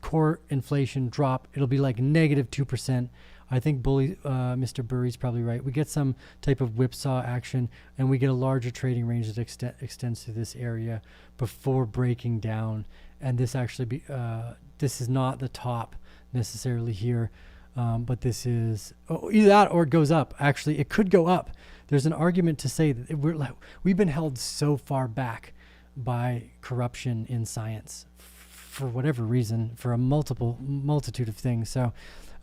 core inflation drop. It'll be like -2%. I think Mr. Burry's probably right. We get some type of whipsaw action, and we get a larger trading range that extends to this area before breaking down. And this actually this is not the top necessarily here, but this is either that or it goes up. Actually, it could go up. There's an argument to say that we've been held so far back by corruption in science for whatever reason, for a multitude of things. So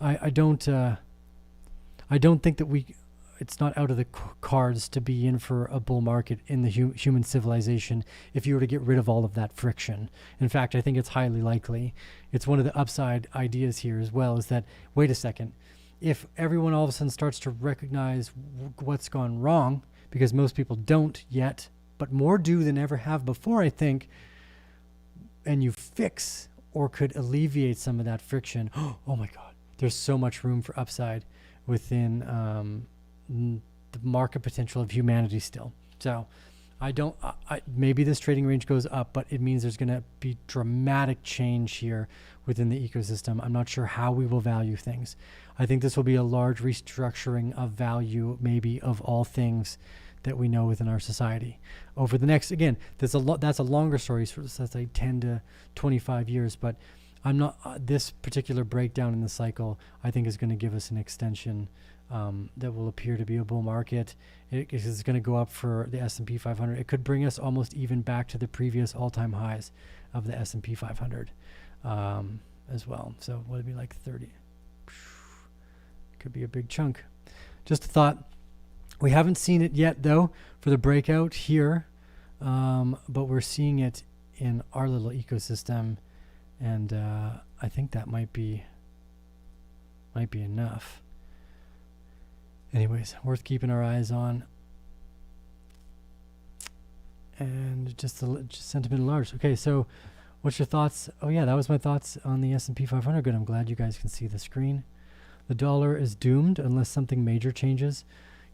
I don't think that it's not out of the cards to be in for a bull market in the human civilization if you were to get rid of all of that friction. In fact, I think it's highly likely. It's one of the upside ideas here as well, is that, wait a second, if everyone all of a sudden starts to recognize what's gone wrong, because most people don't yet, but more do than ever have before, I think, and you fix or could alleviate some of that friction, oh my God, there's so much room for upside within the market potential of humanity still. So maybe this trading range goes up, but it means there's going to be dramatic change here within the ecosystem. I'm not sure how we will value things. I think this will be a large restructuring of value, maybe of all things that we know within our society over the next, again, that's a longer story, so that's like 10 to 25 years, but I'm not, this particular breakdown in the cycle, I think is going to give us an extension that will appear to be a bull market. It is going to go up for the S&P 500. It could bring us almost even back to the previous all-time highs of the S&P 500 as well. So would it be like 30? Could be a big chunk. Just a thought. We haven't seen it yet, though, for the breakout here, but we're seeing it in our little ecosystem, and I think that might be enough. Anyways, worth keeping our eyes on. And just sentiment at large. Okay, so what's your thoughts? Oh yeah, that was my thoughts on the S&P 500. Good, I'm glad you guys can see the screen. The dollar is doomed unless something major changes.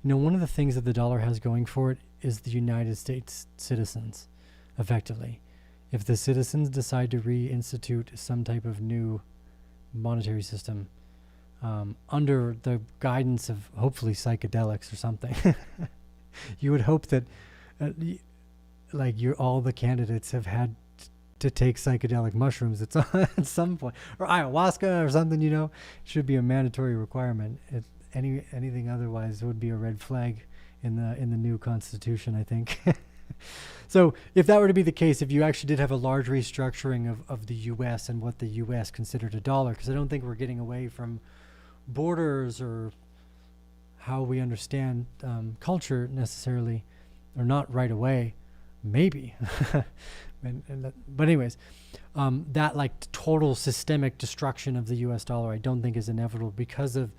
You know, one of the things that the dollar has going for it is the United States citizens, effectively. If the citizens decide to reinstitute some type of new monetary system under the guidance of hopefully psychedelics or something, you would hope that all the candidates have had to take psychedelic mushrooms at some point, or ayahuasca or something. You know, should be a mandatory requirement. Anything otherwise would be a red flag in the new constitution, I think. So if that were to be the case, if you actually did have a large restructuring of the U.S. and what the U.S. considered a dollar, because I don't think we're getting away from borders or how we understand culture necessarily, or not right away, maybe. But anyways, that like total systemic destruction of the U.S. dollar, I don't think is inevitable, because of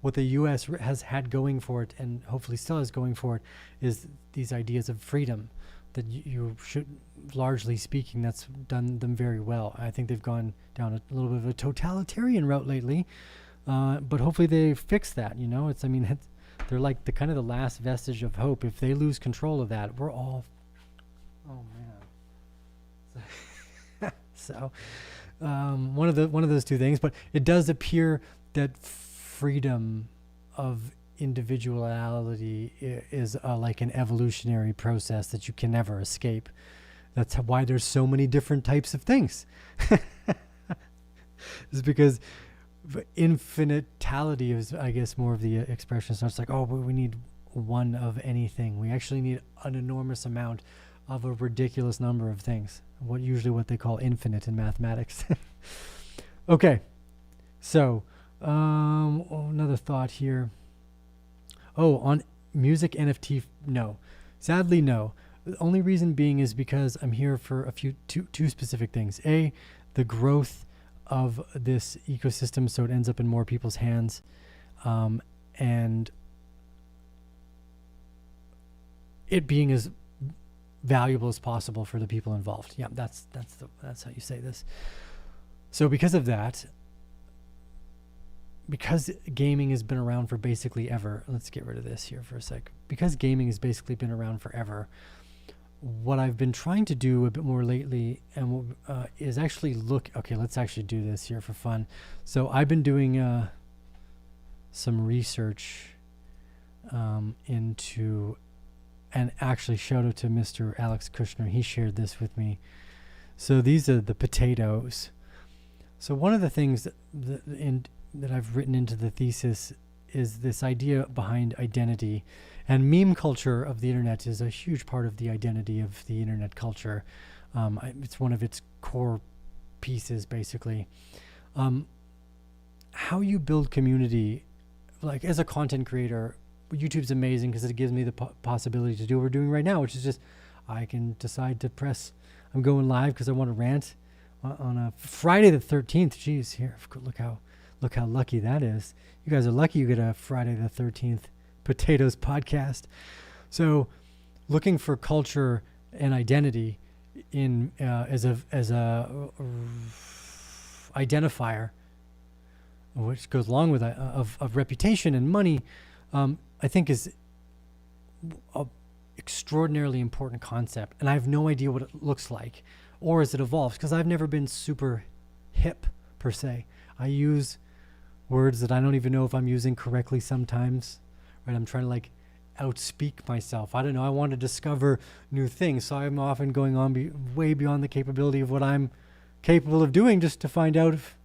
what the U.S. has had going for it, and hopefully still has going for it, is these ideas of freedom that you should, largely speaking, that's done them very well. I think they've gone down a little bit of a totalitarian route lately, but hopefully they fix that. You know, they're like the kind of the last vestige of hope. If they lose control of that, we're all, oh man. So one of those two things. But it does appear that freedom of individuality is like an evolutionary process that you can never escape. That's why there's so many different types of things. It's because infinitality is, I guess, more of the expression. So it's like, oh, we need one of anything. We actually need an enormous amount of a ridiculous number of things. What they call infinite in mathematics. Okay, so another thought here. Oh, on music NFT, no. Sadly, no. The only reason being is because I'm here for two specific things. A, the growth of this ecosystem, so it ends up in more people's hands, and it being as valuable as possible for the people involved. Yeah, that's how you say this. So because of that, because gaming has been around for basically ever, let's get rid of this here for a sec. Because gaming has basically been around forever, what I've been trying to do a bit more lately and is actually let's actually do this here for fun. So I've been doing some research into, and actually shout out to Mr. Alex Kushner. He shared this with me. So these are the potatoes. So one of the things that I've written into the thesis is this idea behind identity, and meme culture of the internet is a huge part of the identity of the internet culture. It's one of its core pieces, basically. How you build community, like as a content creator, YouTube's amazing because it gives me the possibility to do what we're doing right now, which is just I can decide to press. I'm going live because I want to rant on a Friday the 13th. Jeez, here, look how lucky that is. You guys are lucky you get a Friday the 13th Potatoes podcast. So looking for culture and identity in as a identifier, which goes along with of reputation and money, I think is a extraordinarily important concept. And I have no idea what it looks like or as it evolves, because I've never been super hip per se. I use words that I don't even know if I'm using correctly sometimes, right? I'm trying to like outspeak myself. I don't know. I want to discover new things. So I'm often going on way beyond the capability of what I'm capable of doing just to find out if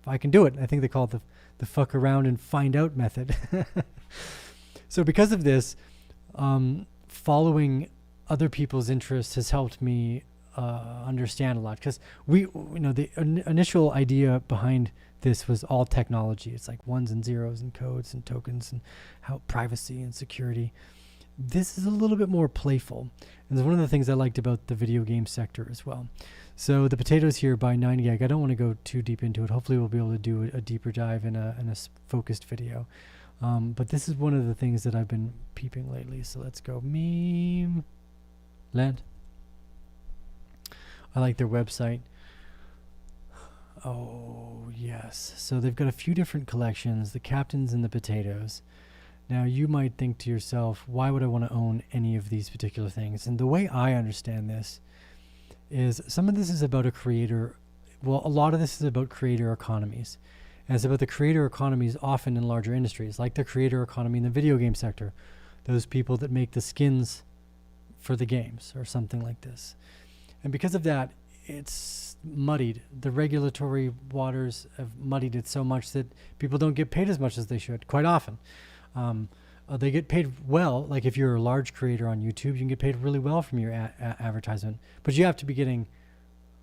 I can do it. I think they call it the fuck around and find out method. So because of this, following other people's interests has helped me understand a lot, because the initial idea behind this was all technology. It's like ones and zeros and codes and tokens and how privacy and security. This is a little bit more playful, and it's one of the things I liked about the video game sector as well. So the potatoes here by 9gag, I don't want to go too deep into it. Hopefully we'll be able to do a deeper dive in a focused video. But this is one of the things that I've been peeping lately. So let's go meme land. I like their website. Oh, yes. So they've got a few different collections, the captains and the potatoes. Now, you might think to yourself, why would I want to own any of these particular things? And the way I understand this is some of this is about a lot of this is about creator economies. And it's about the creator economies often in larger industries, like the creator economy in the video game sector. Those people that make the skins for the games or something like this. And because of that, it's muddied. The regulatory waters have muddied it so much that people don't get paid as much as they should quite often. They get paid well. Like if you're a large creator on YouTube, you can get paid really well from your advertisement, but you have to be getting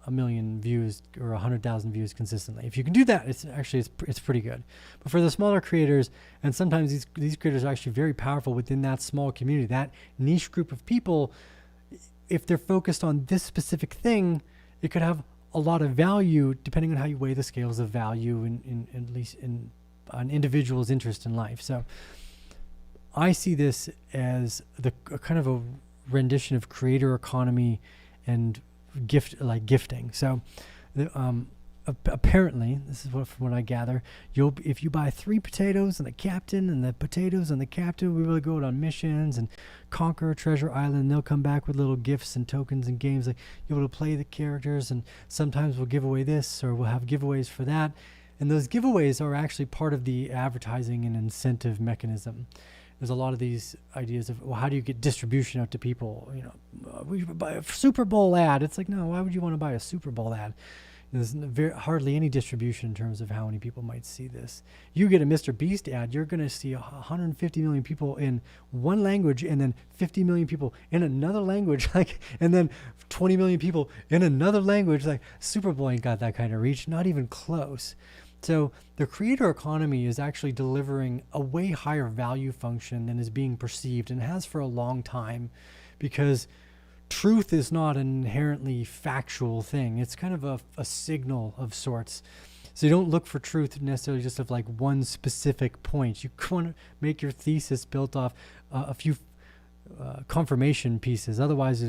1 million views or 100,000 views consistently. If you can do that, it's pretty good. But for the smaller creators, and sometimes these creators are actually very powerful within that small community, that niche group of people. If they're focused on this specific thing, it could have a lot of value depending on how you weigh the scales of value in at least in an individual's interest in life. So I see this as a kind of a rendition of creator economy and gifting. So apparently, this is from what I gather, if you buy 3 potatoes and the captain and the potatoes and the captain, we will go out on missions and conquer Treasure Island. They'll come back with little gifts and tokens and games. Like you're able to play the characters, and sometimes we'll give away this or we'll have giveaways for that. And those giveaways are actually part of the advertising and incentive mechanism. there's a lot of these ideas of, well, how do you get distribution out to people? We should buy a Super Bowl ad. It's like, no, why would you want to buy a Super Bowl ad? There's hardly any distribution in terms of how many people might see this. You get a Mr. Beast ad, you're going to see 150 million people in one language, and then 50 million people in another language, and then 20 million people in another language. Like, Super Bowl ain't got that kind of reach, not even close. So the creator economy is actually delivering a way higher value function than is being perceived, and has for a long time, because truth is not an inherently factual thing. It's kind of a signal of sorts. So you don't look for truth necessarily just of like one specific point. You want to make your thesis built off a few confirmation pieces. Otherwise,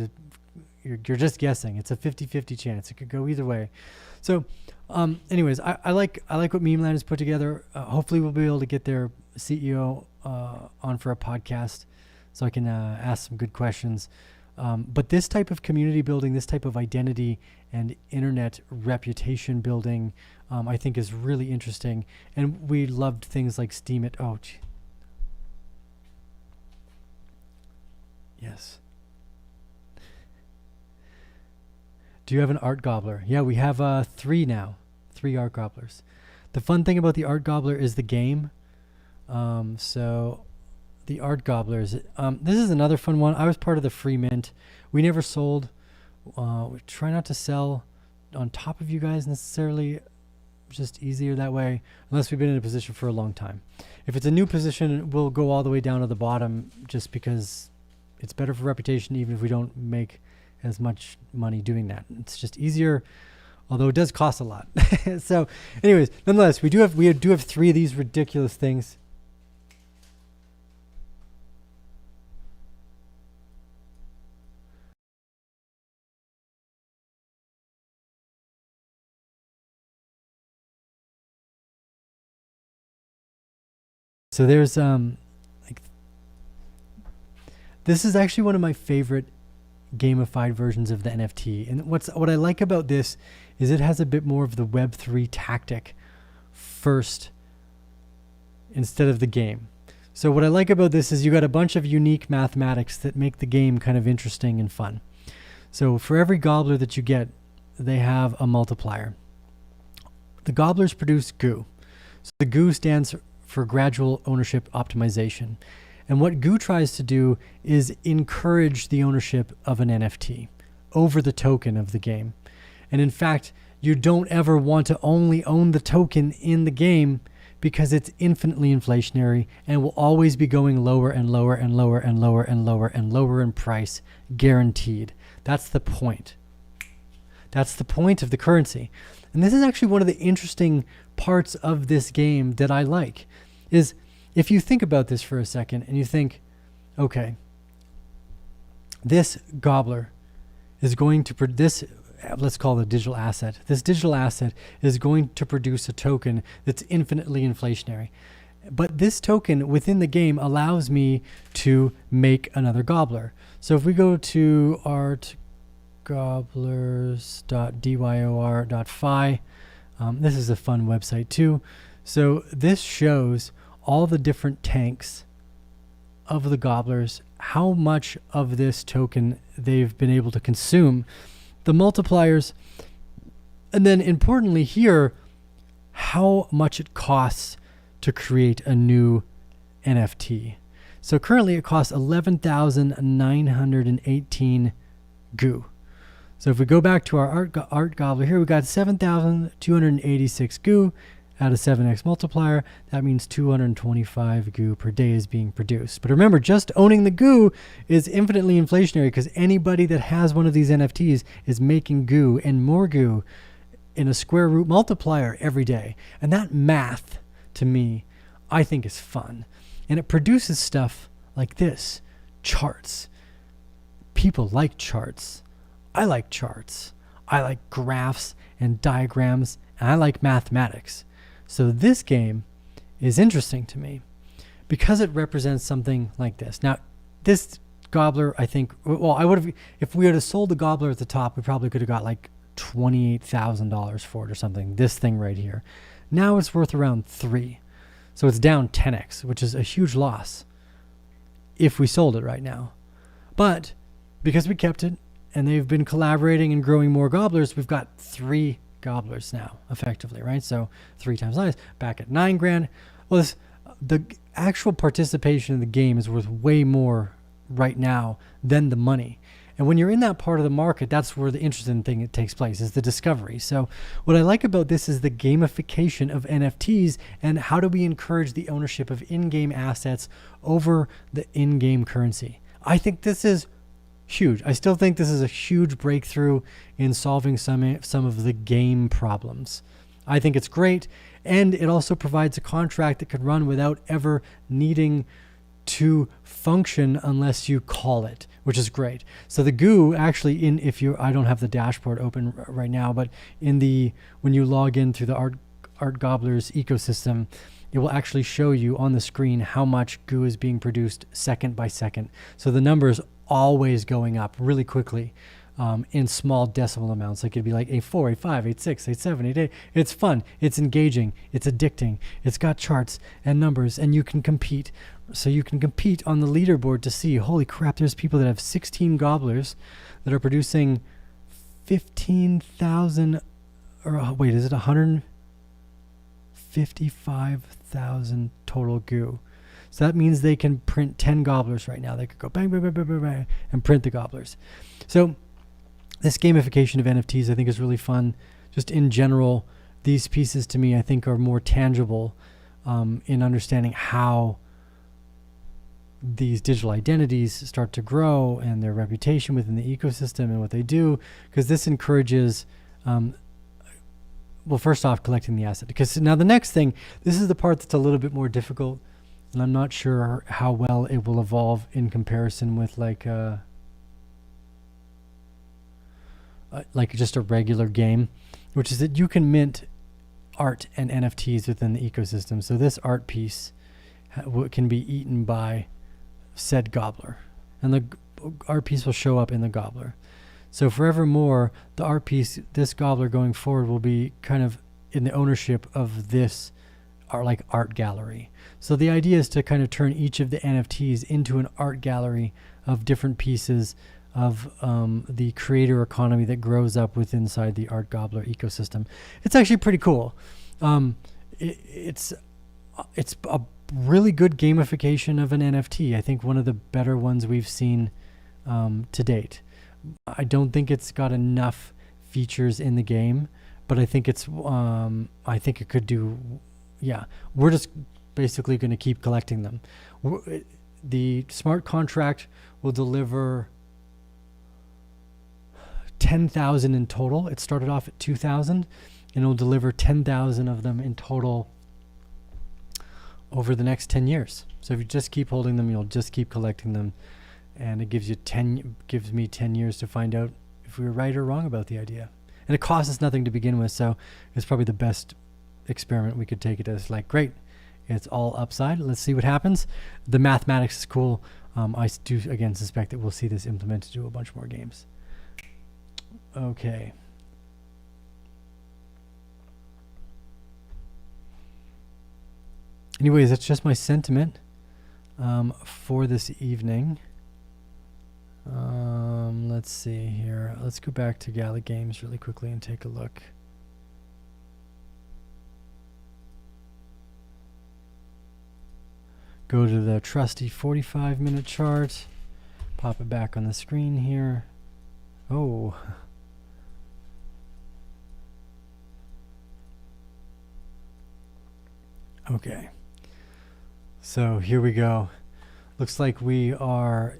you're just guessing. It's a 50-50 chance. It could go either way. So anyways, I like what Meme Land has put together. Hopefully we'll be able to get their CEO on for a podcast so I can ask some good questions. But this type of community building, this type of identity and internet reputation building, I think is really interesting. And we loved things like Steam It. Oh, gee. Yes. Do you have an art gobbler? Yeah, we have 3 now. 3 art gobblers. The fun thing about the art gobbler is the game. So the art gobblers. This is another fun one. I was part of the free mint. We never sold. We try not to sell on top of you guys necessarily. Just easier that way, unless we've been in a position for a long time. If it's a new position, we'll go all the way down to the bottom just because it's better for reputation, even if we don't make as much money doing that. It's just easier, although it does cost a lot. So anyways, nonetheless, we do have 3 of these ridiculous things. So there's this is actually one of my favorite gamified versions of the NFT. And what I like about this is it has a bit more of the Web3 tactic first instead of the game. So what I like about this is you got a bunch of unique mathematics that make the game kind of interesting and fun. So for every gobbler that you get, they have a multiplier. The gobblers produce goo. So the goo stands for gradual ownership optimization. And what goo tries to do is encourage the ownership of an NFT over the token of the game. And in fact, you don't ever want to only own the token in the game because it's infinitely inflationary and will always be going lower and lower and lower and lower and lower and lower in price, guaranteed. That's the point. That's the point of the currency. And this is actually one of the interesting parts of this game that I like, is if you think about this for a second and you think, okay, this gobbler is going to produce, let's call it a digital asset. This digital asset is going to produce a token that's infinitely inflationary. But this token within the game allows me to make another gobbler. So if we go to artgobblers.dyor.fi, this is a fun website too. So this shows all the different tanks of the gobblers, how much of this token they've been able to consume, the multipliers, and then importantly here, how much it costs to create a new NFT. So currently it costs 11,918 goo. So if we go back to our art gobbler here, we got 7,286 goo. At a 7x multiplier, that means 225 goo per day is being produced. But remember, just owning the goo is infinitely inflationary because anybody that has one of these NFTs is making goo and more goo in a square root multiplier every day. And that math, to me, I think is fun. And it produces stuff like this, charts. People like charts. I like charts. I like graphs and diagrams, and I like mathematics. So this game is interesting to me because it represents something like this. Now, this gobbler, I think, well, I would have, if we would have sold the gobbler at the top, we probably could have got like $28,000 for it or something. This thing right here. Now it's worth around 3. So it's down 10x, which is a huge loss. if we sold it right now. But because we kept it and they've been collaborating and growing more gobblers, we've got 3 gobblers now, effectively, right? So 3 times size, back at 9 grand. Well, the actual participation in the game is worth way more right now than the money. And when you're in that part of the market, that's where the interesting thing that takes place, is the discovery. So what I like about this is the gamification of NFTs and how do we encourage the ownership of in-game assets over the in-game currency. I think this is huge. I still think this is a huge breakthrough in solving some of the game problems. I think it's great, and it also provides a contract that could run without ever needing to function unless you call it, which is great. So the GUI actually, I don't have the dashboard open right now, but when you log in through the Art Gobblers ecosystem, it will actually show you on the screen how much GUI is being produced second by second. So the number is always going up really quickly in small decimal amounts. Like it'd be like A4, A5, A6, A7, A8. It's fun. It's engaging. It's addicting. It's got charts and numbers, and you can compete. So you can compete on the leaderboard to see, holy crap, there's people that have 16 gobblers that are producing 15,000, or wait, is it 155,000 total goo? So that means they can print 10 gobblers right now. They could go bang, bang, bang, bang, bang, bang, and print the gobblers. So this gamification of NFTs, I think, is really fun. Just in general, these pieces to me, I think, are more tangible in understanding how these digital identities start to grow and their reputation within the ecosystem and what they do, because this encourages, well, first off, collecting the asset. Because now the next thing, this is the part that's a little bit more difficult, and I'm not sure how well it will evolve in comparison with like just a regular game, which is that you can mint art and NFTs within the ecosystem. So this art piece can be eaten by said gobbler, and the art piece will show up in the gobbler. So forevermore, the art piece, this gobbler going forward, will be kind of in the ownership of this art gallery. So the idea is to kind of turn each of the NFTs into an art gallery of different pieces of the creator economy that grows up within inside the Art Gobbler ecosystem. It's actually pretty cool. It's a really good gamification of an NFT. I think one of the better ones we've seen to date. I don't think it's got enough features in the game, but I think it's I think it could do. Yeah, we're just basically going to keep collecting them. The smart contract will deliver 10,000 in total. It started off at 2,000, and it'll deliver 10,000 of them in total over the next 10 years. So if you just keep holding them, you'll just keep collecting them, and it gives me 10 years to find out if we were right or wrong about the idea. And it costs us nothing to begin with, so it's probably the best experiment we could take it as. Like, great, it's all upside. Let's see what happens. The mathematics is cool. I do again suspect that we'll see this implemented to a bunch more games. Okay. Anyways, that's just my sentiment for this evening. Let's see here. Let's go back to Gala Games really quickly and take a look. Go to the trusty 45-minute chart. Pop it back on the screen here. Oh. Okay. So here we go. Looks like we are,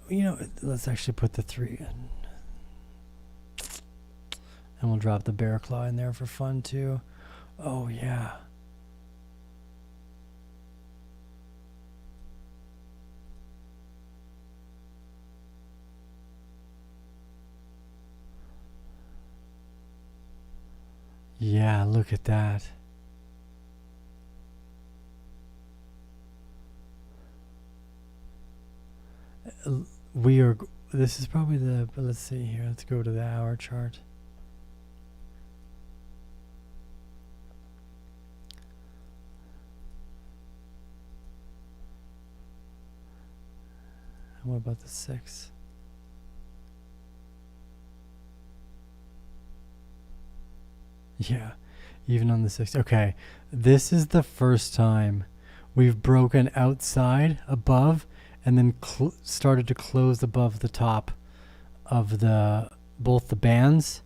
let's actually put the 3 in. And we'll drop the bear claw in there for fun too. Oh yeah. Yeah, look at that. This is probably let's see here. Let's go to the hour chart. What about the 6? Yeah, even on the 6. Okay, this is the first time we've broken outside above and then started to close above the top of both the bands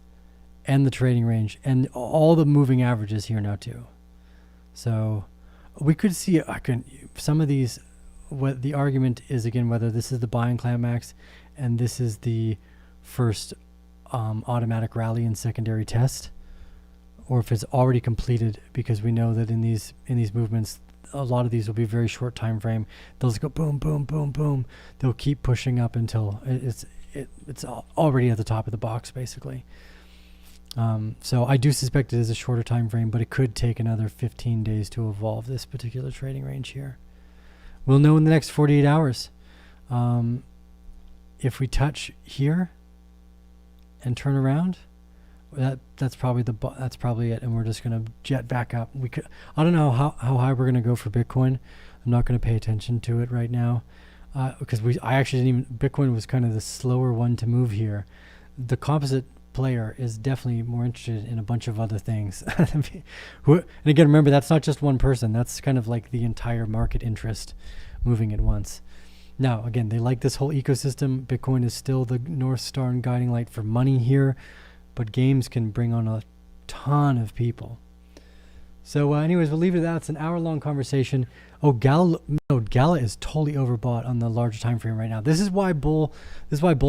and the trading range and all the moving averages here now too. So we could see some of these. What the argument is, again, whether this is the buying climax and this is the first automatic rally and secondary test, or if it's already completed, because we know that in these movements, a lot of these will be very short time frame. They'll just go boom, boom, boom, boom. They'll keep pushing up until it's already at the top of the box, basically. So I do suspect it is a shorter time frame, but it could take another 15 days to evolve this particular trading range here. We'll know in the next 48 hours. If we touch here and turn around, that's probably it, and we're just gonna jet back up. I don't know how high we're gonna go for Bitcoin. I'm not gonna pay attention to it right now, because I actually didn't even. Bitcoin was kind of the slower one to move here. The composite player is definitely more interested in a bunch of other things. And again, remember, that's not just one person. That's kind of like the entire market interest moving at once. Now, again, they like this whole ecosystem. Bitcoin is still the North Star and guiding light for money here, but games can bring on a ton of people. So anyways, we'll leave it at that. It's an hour-long conversation. Oh, Gala is totally overbought on the larger time frame right now. This is why bull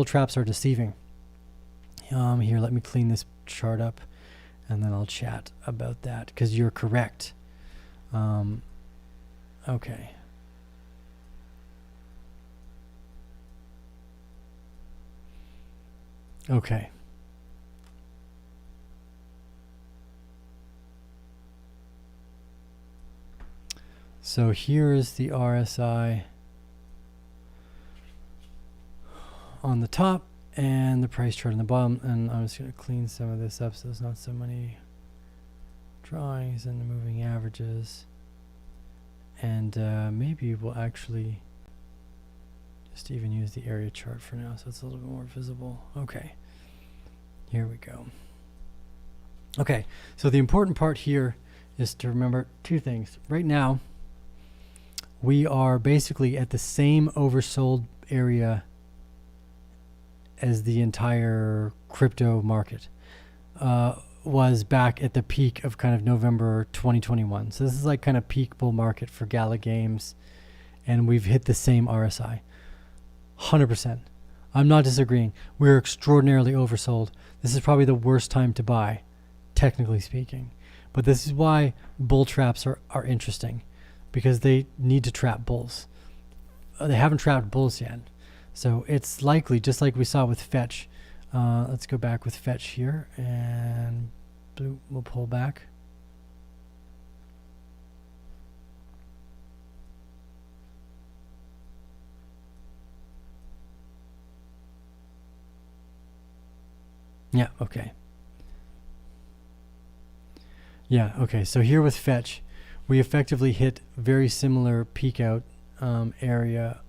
traps are deceiving. Here, let me clean this chart up, and then I'll chat about that, because you're correct. Okay. Okay. So here is the RSI on the top and the price chart on the bottom, and I'm just going to clean some of this up so there's not so many drawings and the moving averages. And maybe we'll actually just even use the area chart for now so it's a little bit more visible. Okay, here we go. Okay, so the important part here is to remember two things. Right now, we are basically at the same oversold area as the entire crypto market was back at the peak of kind of November 2021. So this is like kind of peak bull market for Gala Games, and we've hit the same RSI. 100%. I'm not disagreeing. We're extraordinarily oversold. This is probably the worst time to buy, technically speaking. But this is why bull traps are interesting, because they need to trap bulls. They haven't trapped bulls yet. So it's likely, just like we saw with Fetch. Let's go back with Fetch here, and we'll pull back. Yeah, okay. Yeah, okay. So here with Fetch, we effectively hit very similar peak out area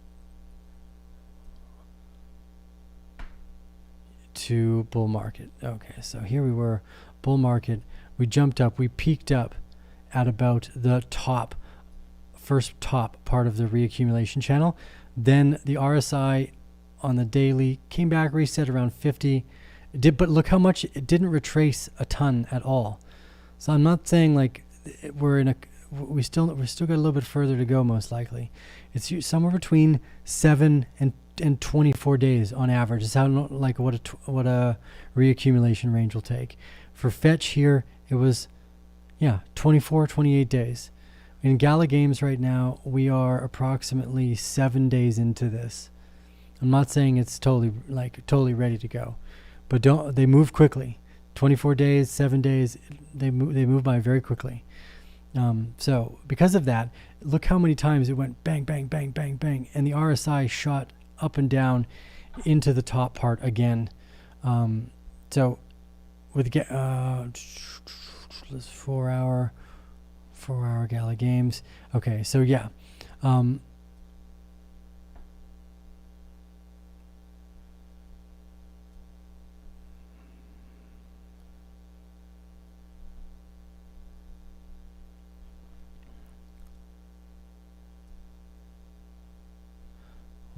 to bull market. Okay, so here we were, bull market. We jumped up. We peaked up at about the first top part of the reaccumulation channel. Then the RSI on the daily came back, reset around 50. But look how much it didn't retrace a ton at all. So I'm not saying like we still got a little bit further to go, most likely. It's somewhere between 7 and 24 days on average. It's how like what a reaccumulation range will take. For Fetch here, it was 24, 28 days. In Gala Games right now, we are approximately 7 days into this. I'm not saying it's totally ready to go, but they move quickly. 24 days, 7 days, they move by very quickly. So because of that, look how many times it went bang, bang, bang, bang, bang, and the RSI shot up and down into the top part again. So with this 4 hour Gala Games. Okay, so yeah.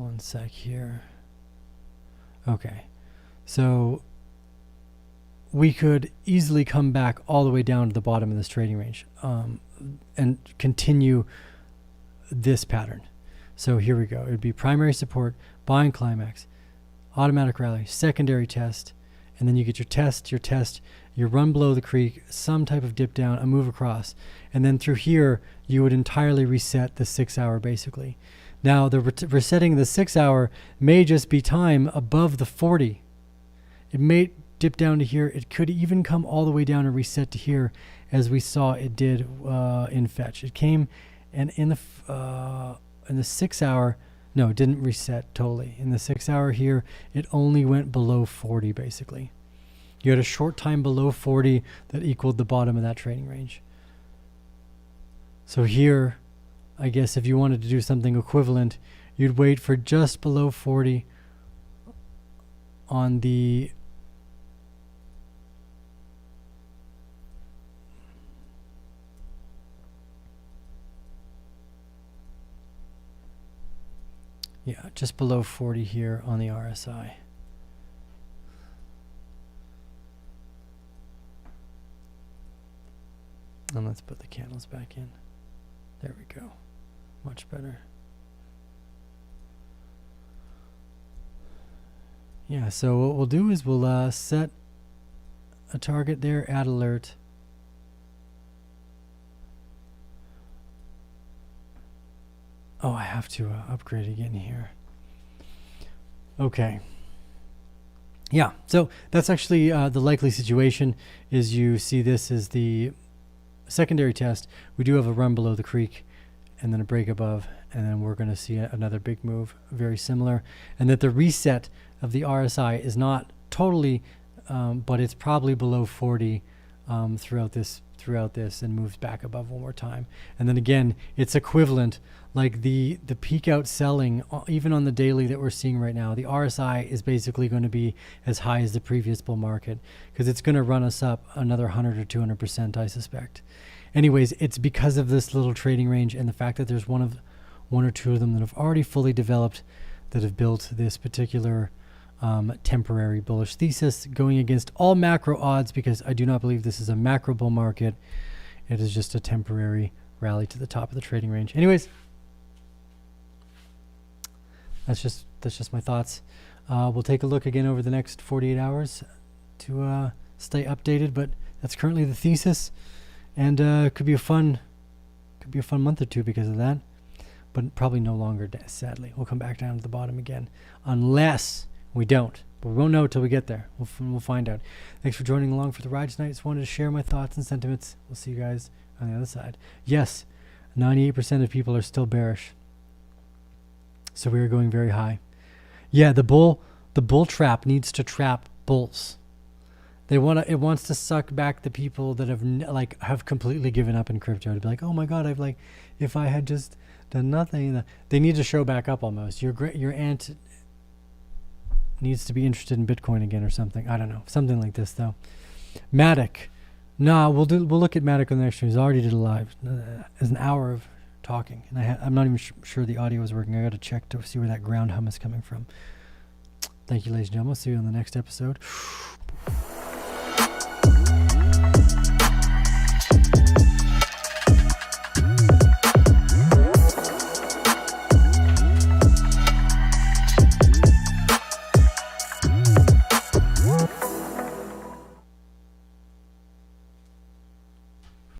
One sec here. Okay. So we could easily come back all the way down to the bottom of this trading range and continue this pattern. So here we go. It would be primary support, buying climax, automatic rally, secondary test, and then you get your test, your run below the creek, some type of dip down, a move across. And then through here, you would entirely reset the 6 hour basically. Now, the resetting the 6 hour may just be time above the 40. It may dip down to here. It could even come all the way down and reset to here, as we saw it did in fetch. It came, and in the 6 hour, no, it didn't reset totally. In the 6 hour here, it only went below 40 basically. You had a short time below 40 that equaled the bottom of that trading range. So here, I guess if you wanted to do something equivalent, you'd wait for just below 40 on the just below 40 here on the RSI. And let's put the candles back in. There we go. Much better. Yeah, so what we'll do is we'll set a target there, add alert. Oh, I have to upgrade again here. Okay. Yeah, so that's actually the likely situation is you see this as the secondary test. We do have a run below the creek and then a break above, and then we're going to see another big move, very similar. And that the reset of the RSI is not totally, but it's probably below 40 throughout this and moves back above one more time. And then again, it's equivalent, like the peak out selling, even on the daily that we're seeing right now, the RSI is basically going to be as high as the previous bull market because it's going to run us up another 100 or 200%, I suspect. Anyways, it's because of this little trading range and the fact that there's one or two of them that have already fully developed that have built this particular temporary bullish thesis going against all macro odds, because I do not believe this is a macro bull market. It is just a temporary rally to the top of the trading range. Anyways, that's just my thoughts. We'll take a look again over the next 48 hours to stay updated, but that's currently the thesis, and it could be a fun month or two because of that, but probably no longer, sadly. We'll come back down to the bottom again unless we don't, but we won't know till we get there. We'll find out. Thanks for joining along for the ride tonight. Just wanted to share my thoughts and sentiments. We'll see you guys on the other side. Yes, 98% of people are still bearish. So we are going very high. Yeah, the bull trap needs to trap bulls. It wants to suck back the people that have completely given up in crypto, to be like, oh my God, if I had just done nothing. They need to show back up almost. Your aunt needs to be interested in Bitcoin again or something. I don't know. Something like this though. Matic. Nah, we'll look at Matic on the next stream. I already did a live. It's an hour of talking, and I'm not even sure the audio is working. I got to check to see where that ground hum is coming from. Thank you, ladies and gentlemen. See you on the next episode.